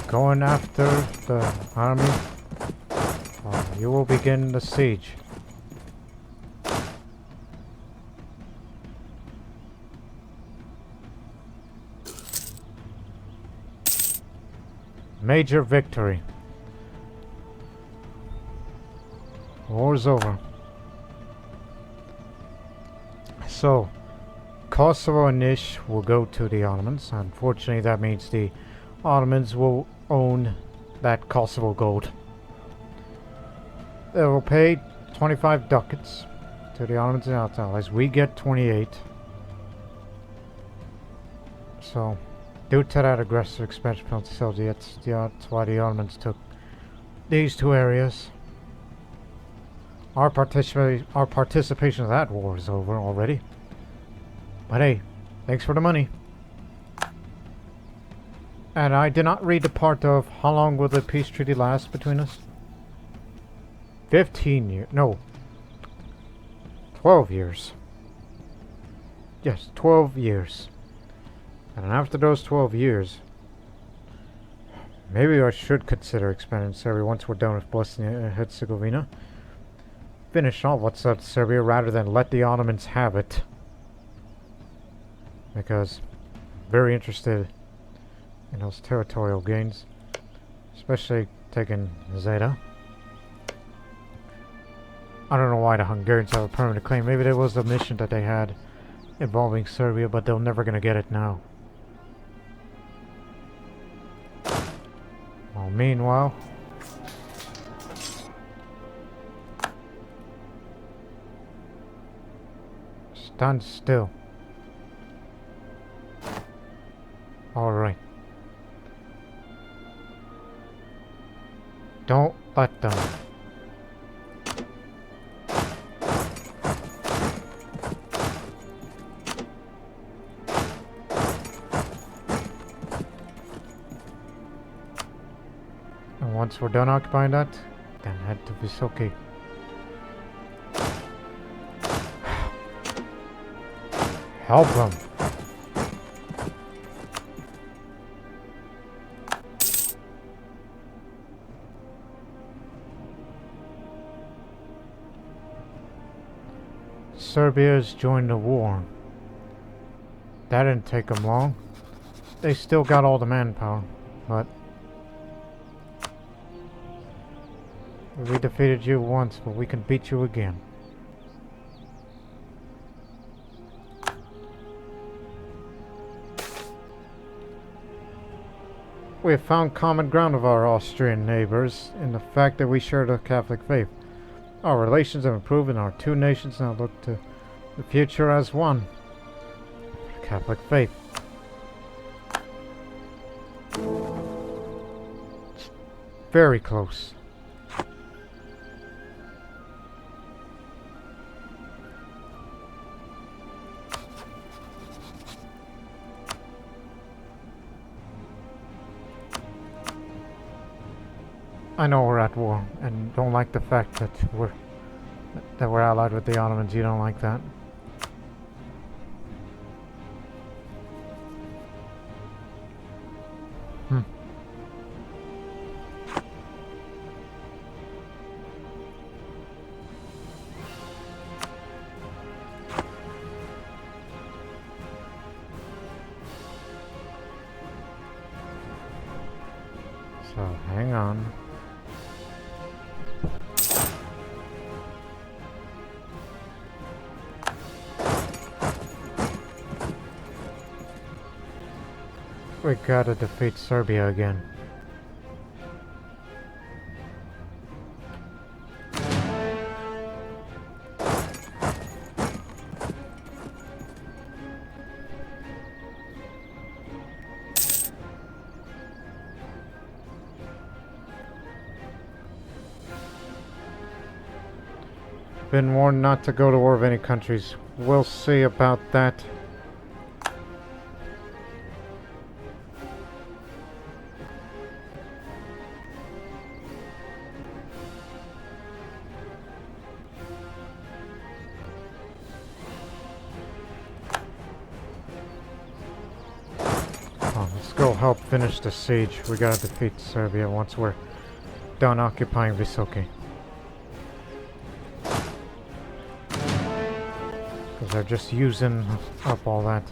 Going after the army. You will begin the siege. Major victory. War's over. So, Kosovo and Niš will go to the Ottomans. Unfortunately, that means the Ottomans will own that Kosovo gold. They will pay 25 ducats to the Ottomans and allies. We get 28. So, due to that aggressive expansion penalty, that's why the Ottomans took these 2 areas. Our participation in that war is over already. But hey, thanks for the money. And I did not read the part of how long will the peace treaty last between us? 15 years. No. 12 years. Yes, 12 years. And after those 12 years, maybe I should consider expanding Serbia once we're done with Bosnia and Herzegovina. Finish off what's up Serbia rather than let the Ottomans have it. Because I'm very interested in those territorial gains. Especially taking Zeta. I don't know why the Hungarians have a permanent claim. Maybe there was a mission that they had involving Serbia, but they're never going to get it now. Well, meanwhile, stand still. Alright. Don't let them. once we're done occupying that, then head to Visoki. Help them! Serbia's joined the war. That didn't take them long. They still got all the manpower, but we defeated you once, but we can beat you again. We have found common ground with our Austrian neighbors in the fact that we share the Catholic faith. Our relations have improved and our two nations now look to the future as one. The Catholic faith. It's very close. I know we're at war, and don't like the fact that we're allied with the Ottomans. You don't like that. So, hang on. We gotta defeat Serbia again. Been warned not to go to war with any countries. We'll see about that. Let's go help finish the siege. We gotta defeat Serbia once we're done occupying Visoki. Because they're just using up all that.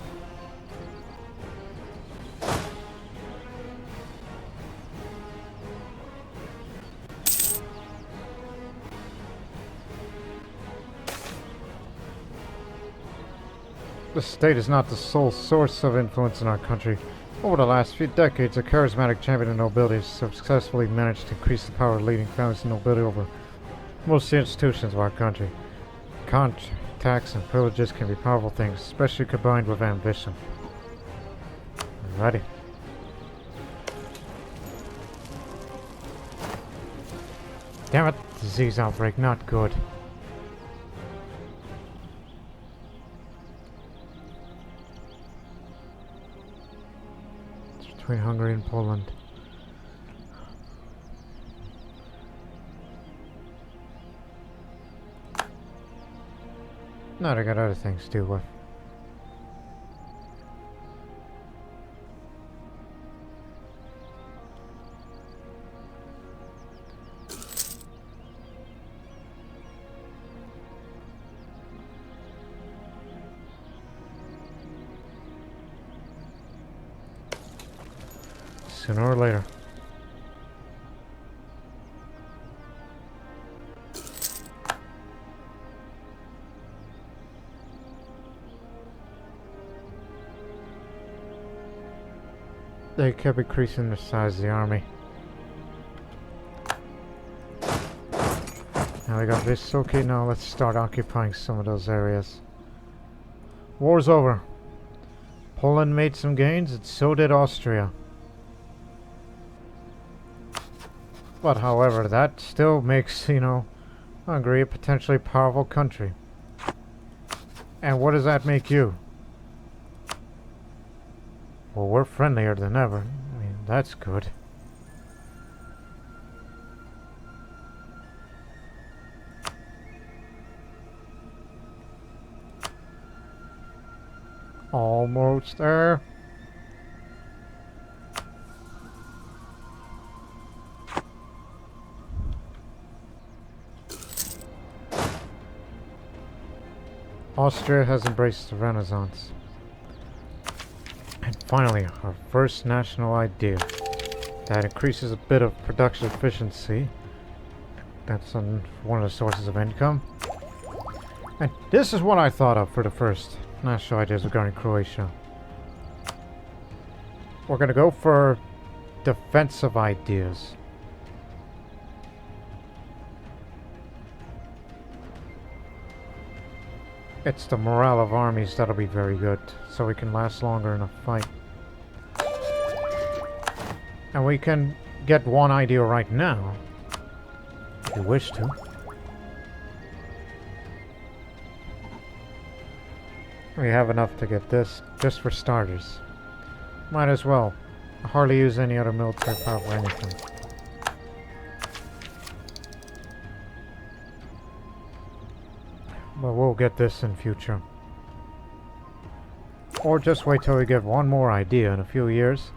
The state is not the sole source of influence in our country. Over the last few decades, a charismatic champion of nobility has successfully managed to increase the power of leading families and nobility over most of the institutions of our country. Contacts and privileges can be powerful things, especially combined with ambition. Alrighty. Damn it! Disease outbreak, not good. Between Hungary and Poland. No, they got other things to deal with. Sooner or later. They kept increasing the size of the army. Now we got this. Okay, now let's start occupying some of those areas. War's over. Poland made some gains, and so did Austria. But however, that still makes, Hungary a potentially powerful country. And what does that make you? Well, we're friendlier than ever. I mean, that's good. Almost there. Austria has embraced the Renaissance. And finally, our first national idea. That increases a bit of production efficiency. That's one of the sources of income. And this is what I thought of for the first national ideas regarding Croatia. We're gonna go for defensive ideas. It's the morale of armies that'll be very good, so we can last longer in a fight. And we can get one idea right now, if you wish to. We have enough to get this, just for starters. Might as well. I hardly use any other military power for anything. But we'll get this in future. Or just wait till we get one more idea in a few years.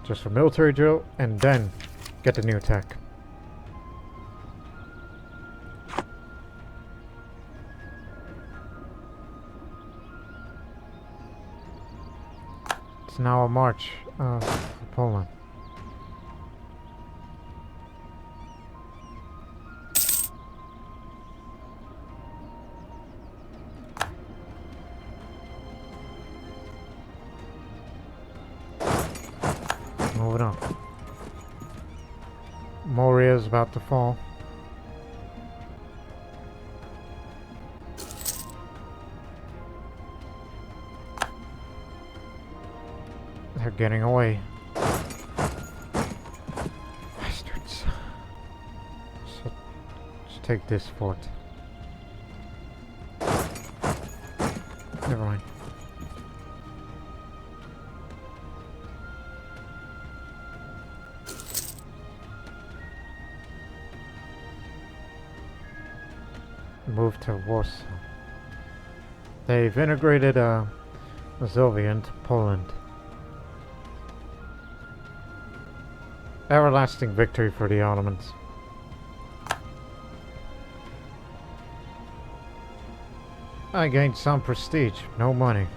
Just for military drill, and then get the new tech. It's now a march to Poland. Moving on. Moria is about to fall. They're getting away. Bastards. So, let's take this fort. Never mind. Move to Warsaw. They've integrated Mazovia into Poland. Everlasting victory for the Ottomans. I gained some prestige, no money.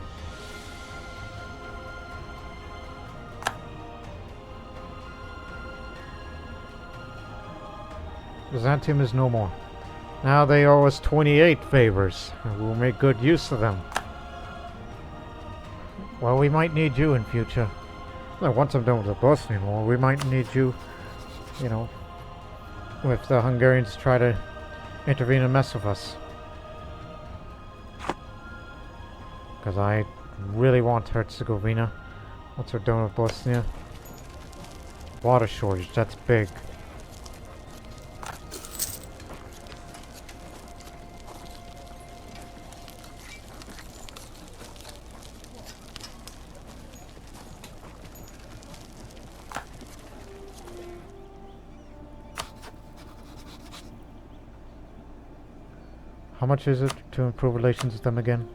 Byzantium is no more. Now they owe us 28 favors, and we'll make good use of them. Well, we might need you in future. Well, once I'm done with the Bosnian war, we might need you, you know, if the Hungarians try to intervene and mess with us. Because I really want Herzegovina once we're done with Bosnia. Water shortage, that's big. How much is it to improve relations with them again?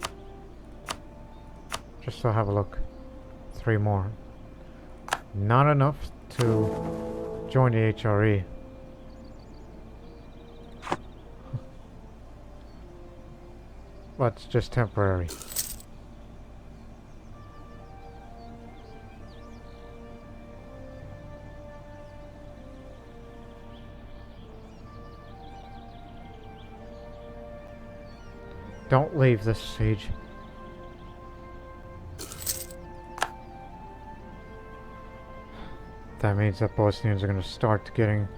Just to have a look. 3 more. Not enough to join the HRE. But it's just temporary. Don't leave this siege. That means that Bosnians are going to start getting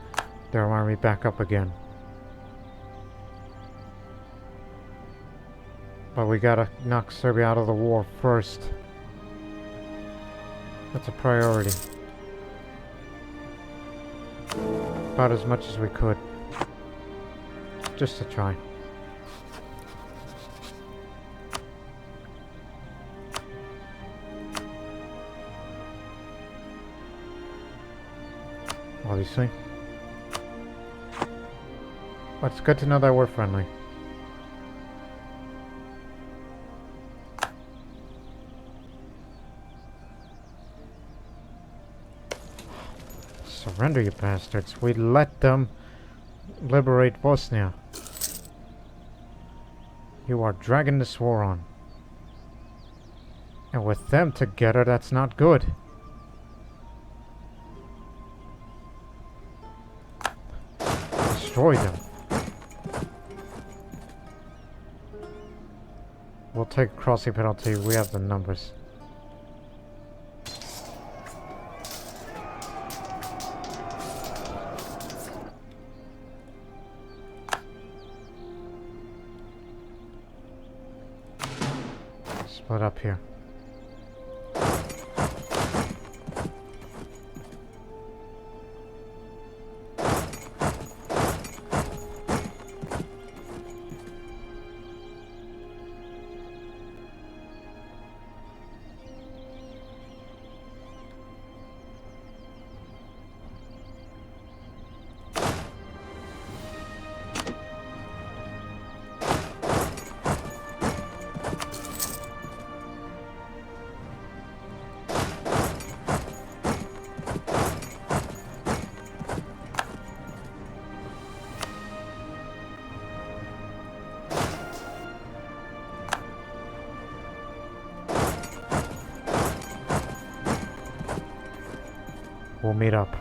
their army back up again. But we gotta knock Serbia out of the war first. That's a priority. About as much as we could. Just to try. Obviously. But it's good to know that we're friendly. Surrender, you bastards. We let them liberate Bosnia. You are dragging this war on. And with them together, that's not good. Destroy them. We'll take crossing penalty. We have the numbers. Split up here. We'll meet up.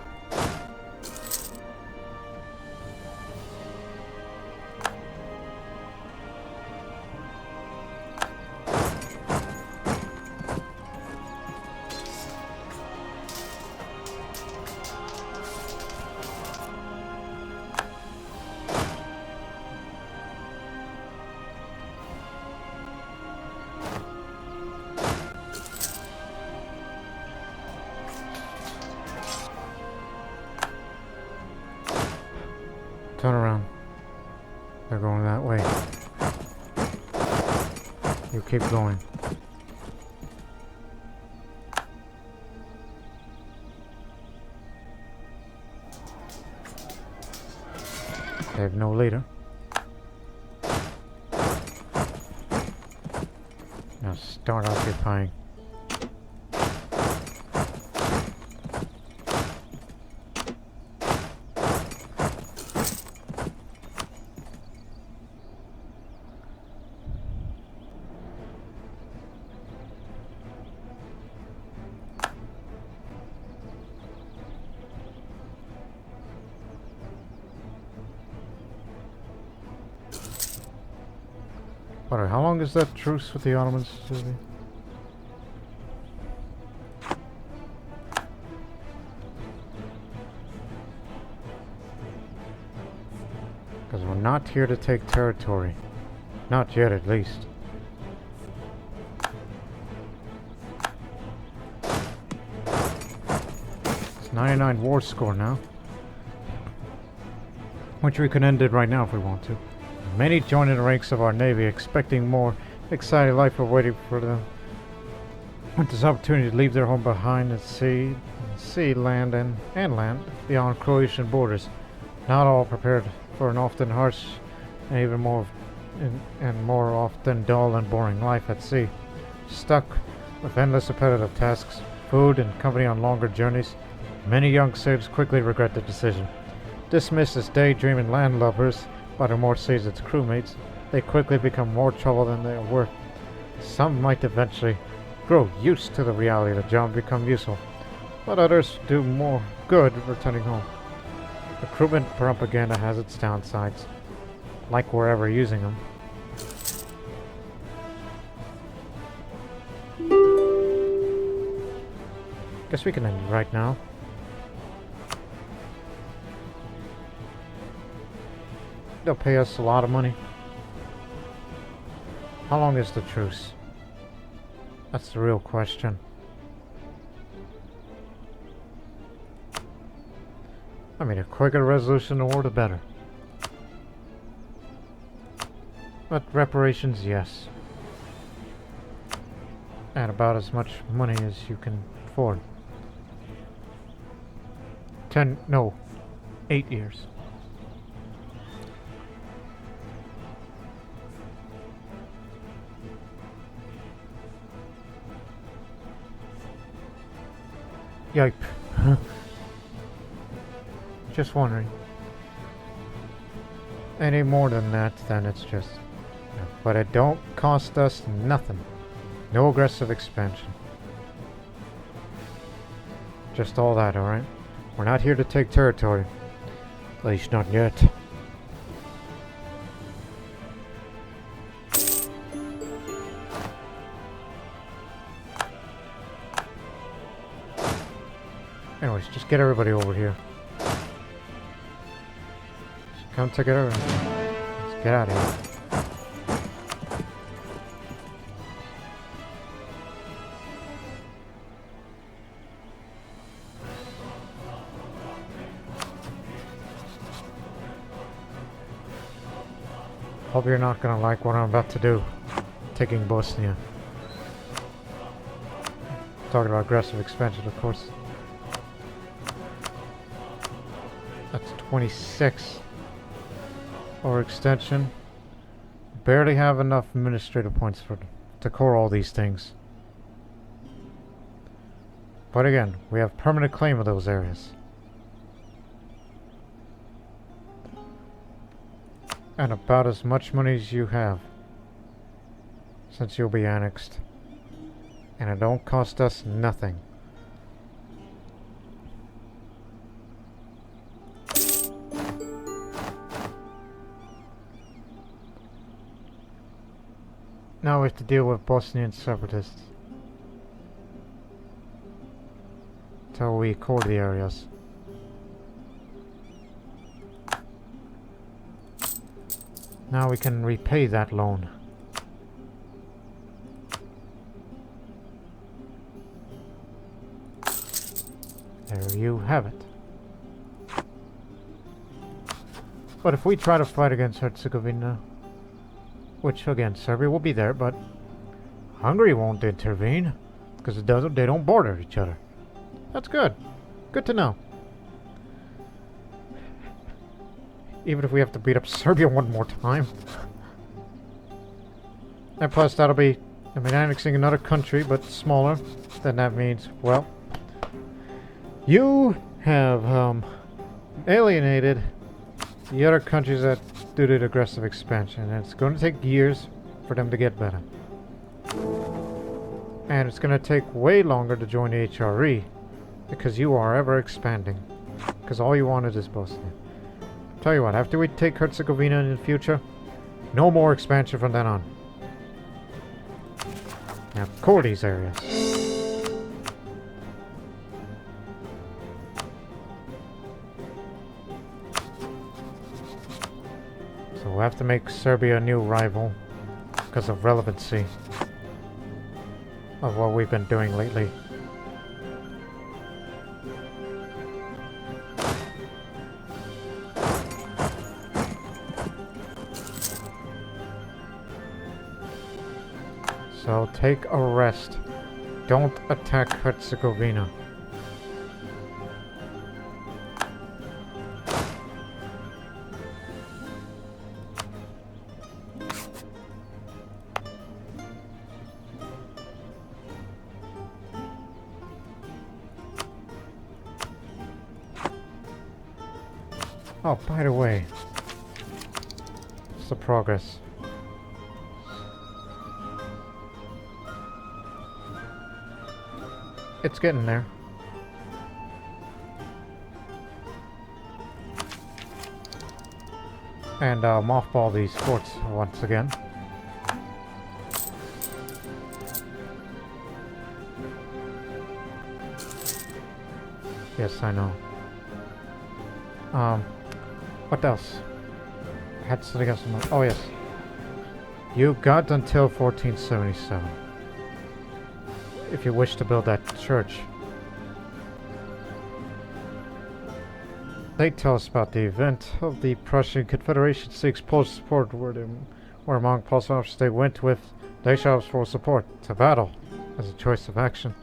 Turn around. They're going that way. You keep going. They have no leader. Now start occupying. Alright, how long is that truce with the Ottomans? Because we're not here to take territory. Not yet, at least. It's 99 war score now. Which we can end it right now if we want to. Many join in the ranks of our navy, expecting more exciting life awaiting for them. With this opportunity to leave their home behind at sea, land, and land beyond Croatian borders. Not all prepared for an often harsh and even more often dull and boring life at sea. Stuck with endless repetitive tasks, food, and company on longer journeys, many young sailors quickly regret the decision. Dismissed as daydreaming landlubbers by their more seasoned crewmates, they quickly become more trouble than they are worth. Some might eventually grow used to the reality of the job and become useful, but others do more good returning home. Recruitment propaganda has its downsides, like we're ever using them. Guess we can end it right now. They'll pay us a lot of money. How long is the truce? That's the real question. I mean, a quicker resolution of war, the better. But reparations, yes. And about as much money as you can afford. 8 years. Yipe. Just wondering. Any more than that, then it's just... yeah. But it don't cost us nothing. No aggressive expansion. Just all that, alright? We're not here to take territory. At least not yet. Anyways, just get everybody over here. Just come take it over. Let's get out of here. Hope you're not gonna like what I'm about to do. Taking Bosnia. Talking about aggressive expansion, of course. That's 26. Or extension. Barely have enough administrative points to core all these things. But again, we have permanent claim of those areas. And about as much money as you have. Since you'll be annexed. And it don't cost us nothing. Now we have to deal with Bosnian separatists. Till we core the areas. Now we can repay that loan. There you have it. But if we try to fight against Herzegovina, which again Serbia will be there, but Hungary won't intervene because they don't border each other. That's good. Good to know. Even if we have to beat up Serbia one more time. And plus that'll be, I mean, annexing another country, but smaller. Then that means, well, you have alienated the other countries that do the aggressive expansion. And it's going to take years for them to get better. And it's going to take way longer to join the HRE. Because you are ever expanding. Because all you wanted is Bosnia. Tell you what, after we take Herzegovina in the future, no more expansion from then on. Now, core these areas. So we'll have to make Serbia a new rival because of relevancy of what we've been doing lately. So take a rest. Don't attack Herzegovina. Oh, by the way, it's the progress. It's getting there. And mothball these forts once again. Yes, I know. What else? I had something else in mind. Oh, yes. You got until 1477. If you wish to build that church. They tell us about the event of the Prussian Confederation seeks Polish support where among Polish officers they went with Dachau's for support to battle as a choice of action.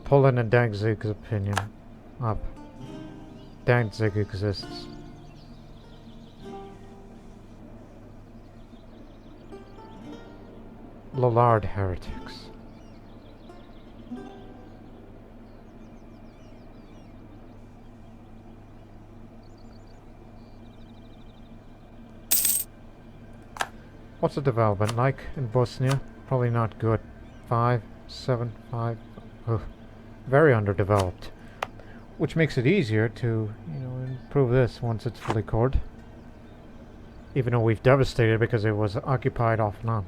Poland and Danzig's opinion up. Danzig exists. Lollard heretics. What's the development like in Bosnia? Probably not good. 5, 7, 5. Ugh. Very underdeveloped. Which makes it easier to, improve this once it's fully cored. Even though we've devastated because it was occupied off and on.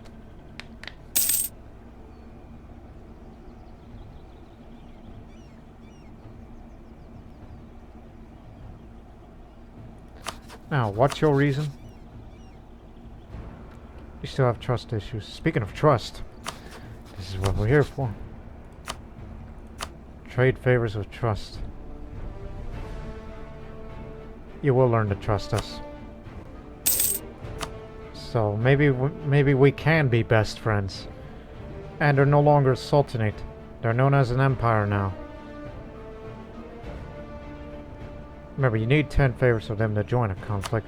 Now, what's your reason? You still have trust issues. Speaking of trust, this is what we're here for. Trade favors with trust. You will learn to trust us. So maybe we can be best friends. And they're no longer a sultanate. They're known as an empire now. Remember, you need 10 favors for them to join a conflict.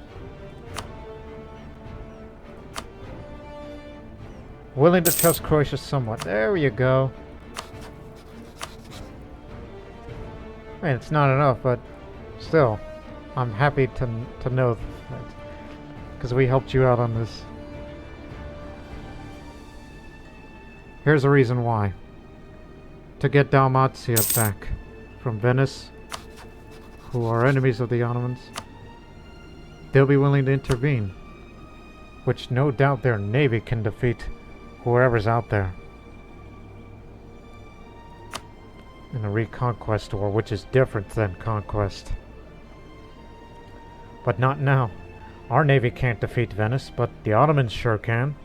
Willing to trust Croatia somewhat. There you go. I mean, it's not enough, but still, I'm happy to know that. Because we helped you out on this. Here's a reason why. To get Dalmatia back from Venice, who are enemies of the Ottomans, they'll be willing to intervene. Which no doubt their navy can defeat whoever's out there. In a reconquest war, which is different than conquest. But not now. Our navy can't defeat Venice, but the Ottomans sure can.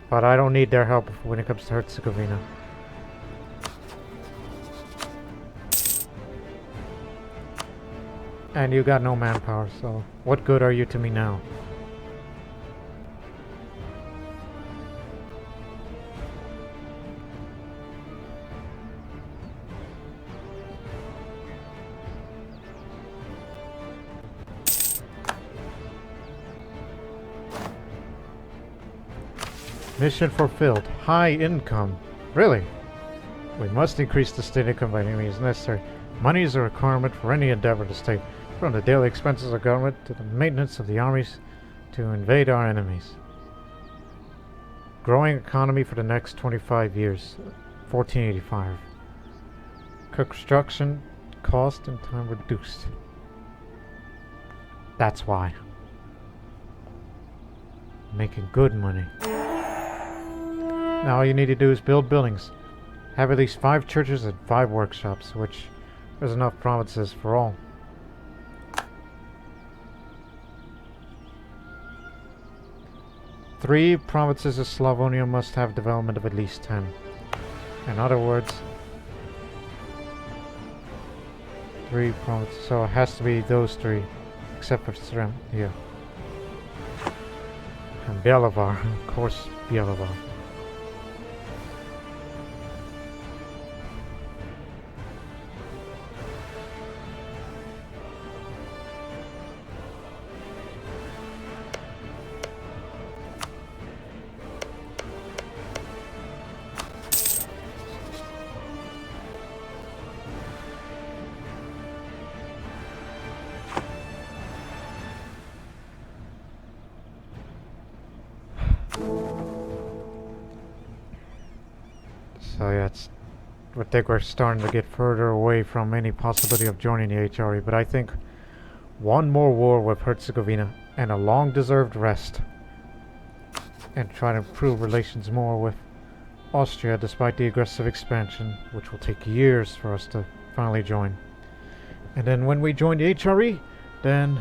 But I don't need their help when it comes to Herzegovina. And you got no manpower, so what good are you to me now? Mission fulfilled. High income. Really? We must increase the state income by any means necessary. Money is a requirement for any endeavor to state, from the daily expenses of government to the maintenance of the armies to invade our enemies. Growing economy for the next 25 years. 1485. Construction cost and time reduced. That's why. Making good money. Now all you need to do is build buildings. Have at least 5 churches and 5 workshops, which there's enough provinces for all. Three provinces of Slavonia must have development of at least 10. In other words, 3 provinces. So it has to be those 3, except for Srem. Yeah. And Bjelovar, of course, Bjelovar. So yeah, I think we're starting to get further away from any possibility of joining the HRE, but I think one more war with Herzegovina and a long-deserved rest, and try to improve relations more with Austria despite the aggressive expansion, which will take years for us to finally join. And then when we join the HRE, then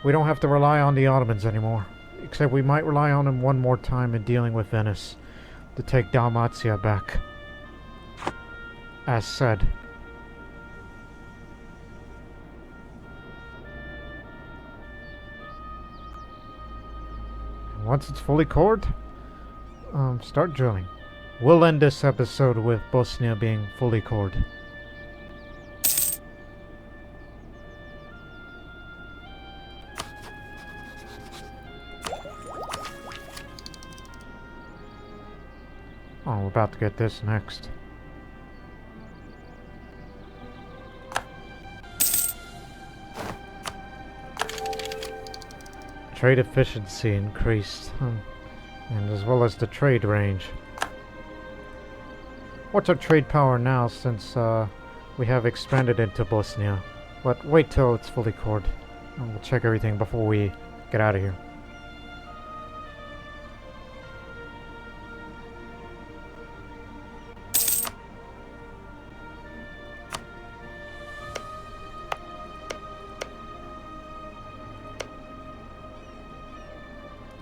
we don't have to rely on the Ottomans anymore, except we might rely on them one more time in dealing with Venice to take Dalmatia back. As said. Once it's fully cored, start drilling. We'll end this episode with Bosnia being fully cored. Oh, we're about to get this next. Trade efficiency increased, and as well as the trade range. What's our trade power now since we have expanded into Bosnia? But wait till it's fully cored, and we'll check everything before we get out of here.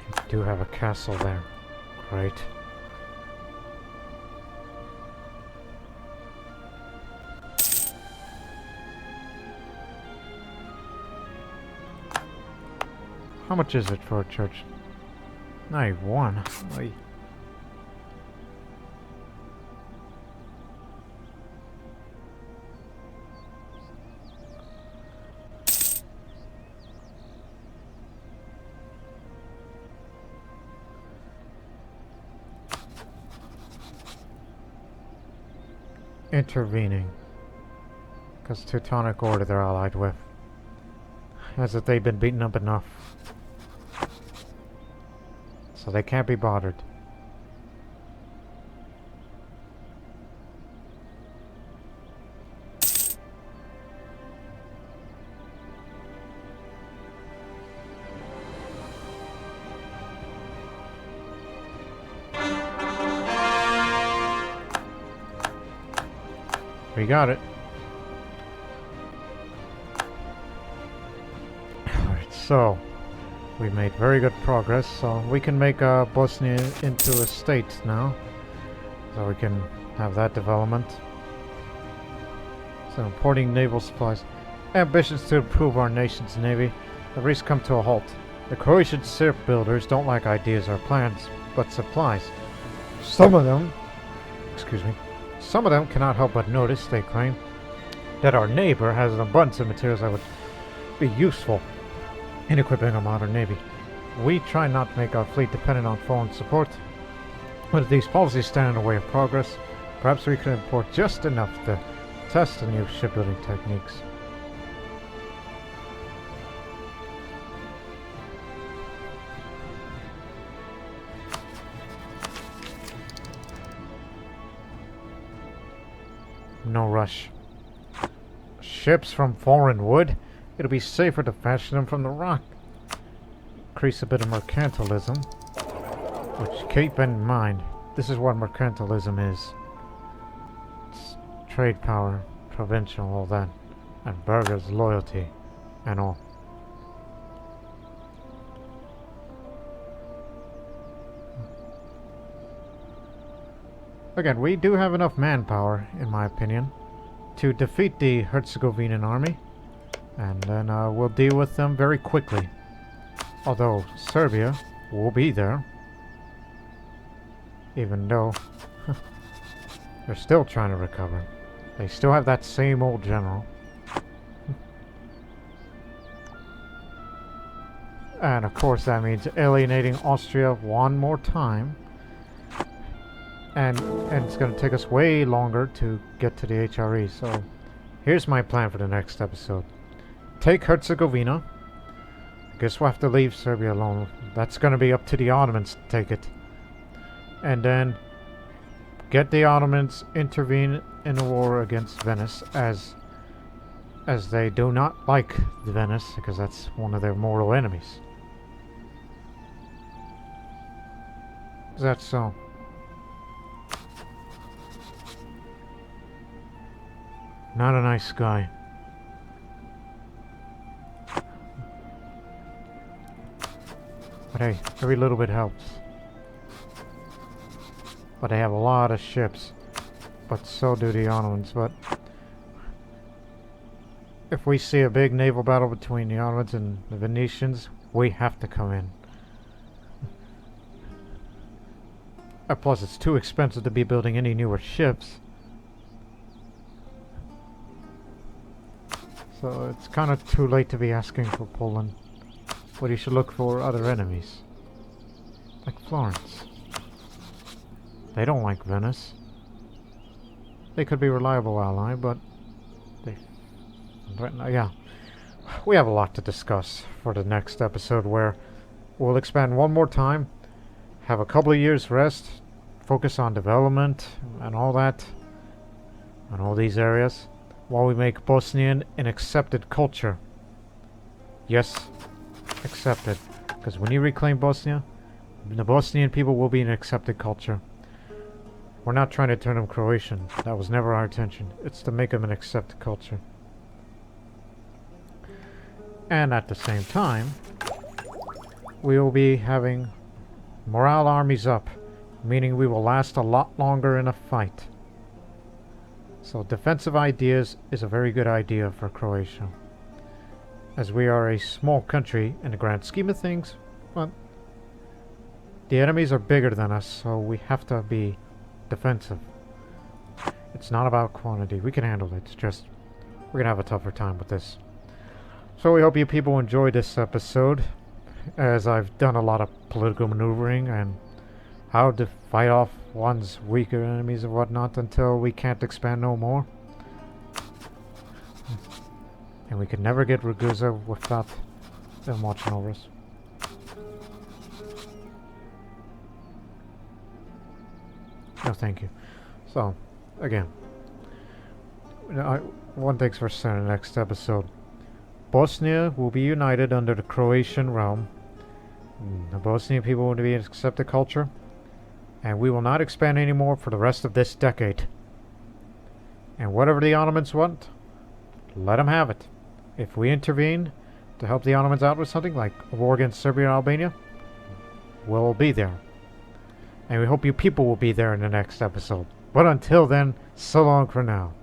We do have a castle there. Great. How much is it for a church? 91. Oy. Intervening. Because Teutonic Order they're allied with. As if they've been beaten up enough. So they can't be bothered. We got it. Alright, so we made very good progress, so we can make Bosnia into a state now. So we can have that development. So importing naval supplies. Ambitions to improve our nation's navy have recently come to a halt. The Croatian shipbuilders don't like ideas or plans, but supplies. Some of them cannot help but notice, they claim, that our neighbor has an abundance of materials that would be useful in equipping a modern navy. We try not to make our fleet dependent on foreign support, but if these policies stand in the way of progress, perhaps we could import just enough to test the new shipbuilding techniques. No rush. Ships from foreign wood? It'll be safer to fashion them from the rock. Increase a bit of mercantilism. Which, keep in mind, this is what mercantilism is. It's trade power, provincial, all that. And burghers' loyalty, and all. Again, we do have enough manpower, in my opinion, to defeat the Herzegovinian army. And then we'll deal with them very quickly. Although Serbia will be there. Even though they're still trying to recover. They still have that same old general. And of course that means alienating Austria one more time. And it's going to take us way longer to get to the HRE. So here's my plan for the next episode. Take Herzegovina. I guess we'll have to leave Serbia alone. That's going to be up to the Ottomans to take it. And then get the Ottomans intervene in the war against Venice, as they do not like Venice, because that's one of their mortal enemies. Is that so? Not a nice guy. But hey, every little bit helps. But they have a lot of ships. But so do the Ottomans. But if we see a big naval battle between the Ottomans and the Venetians, we have to come in. Plus, it's too expensive to be building any newer ships. So it's kind of too late to be asking for Poland. But you should look for other enemies. Like Florence. They don't like Venice. They could be a reliable ally, but they... yeah. We have a lot to discuss for the next episode, where We'll expand one more time, have a couple of years rest, focus on development and all that, and all these areas, while we make Bosnian an accepted culture. Yes, accepted. Because when you reclaim Bosnia, the Bosnian people will be an accepted culture. We're not trying to turn them Croatian. That was never our intention. It's to make them an accepted culture. And at the same time, we will be having morale armies up, meaning we will last a lot longer in a fight. So defensive ideas is a very good idea for Croatia. As we are a small country in the grand scheme of things, but the enemies are bigger than us, so we have to be defensive. It's not about quantity. We can handle it. It's just we're gonna have a tougher time with this. So we hope you people enjoyed this episode, as I've done a lot of political maneuvering and how to fight off one's weaker enemies and whatnot until we can't expand no more. And we can never get Ragusa without them watching over us. No, thank you. So, again, one thing's for certain, next episode. Bosnia will be united under the Croatian realm. The Bosnian people will be an accepted culture. And we will not expand anymore for the rest of this decade. And whatever the Ottomans want, let them have it. If we intervene to help the Ottomans out with something like a war against Serbia and Albania, we'll be there. And we hope you people will be there in the next episode. But until then, so long for now.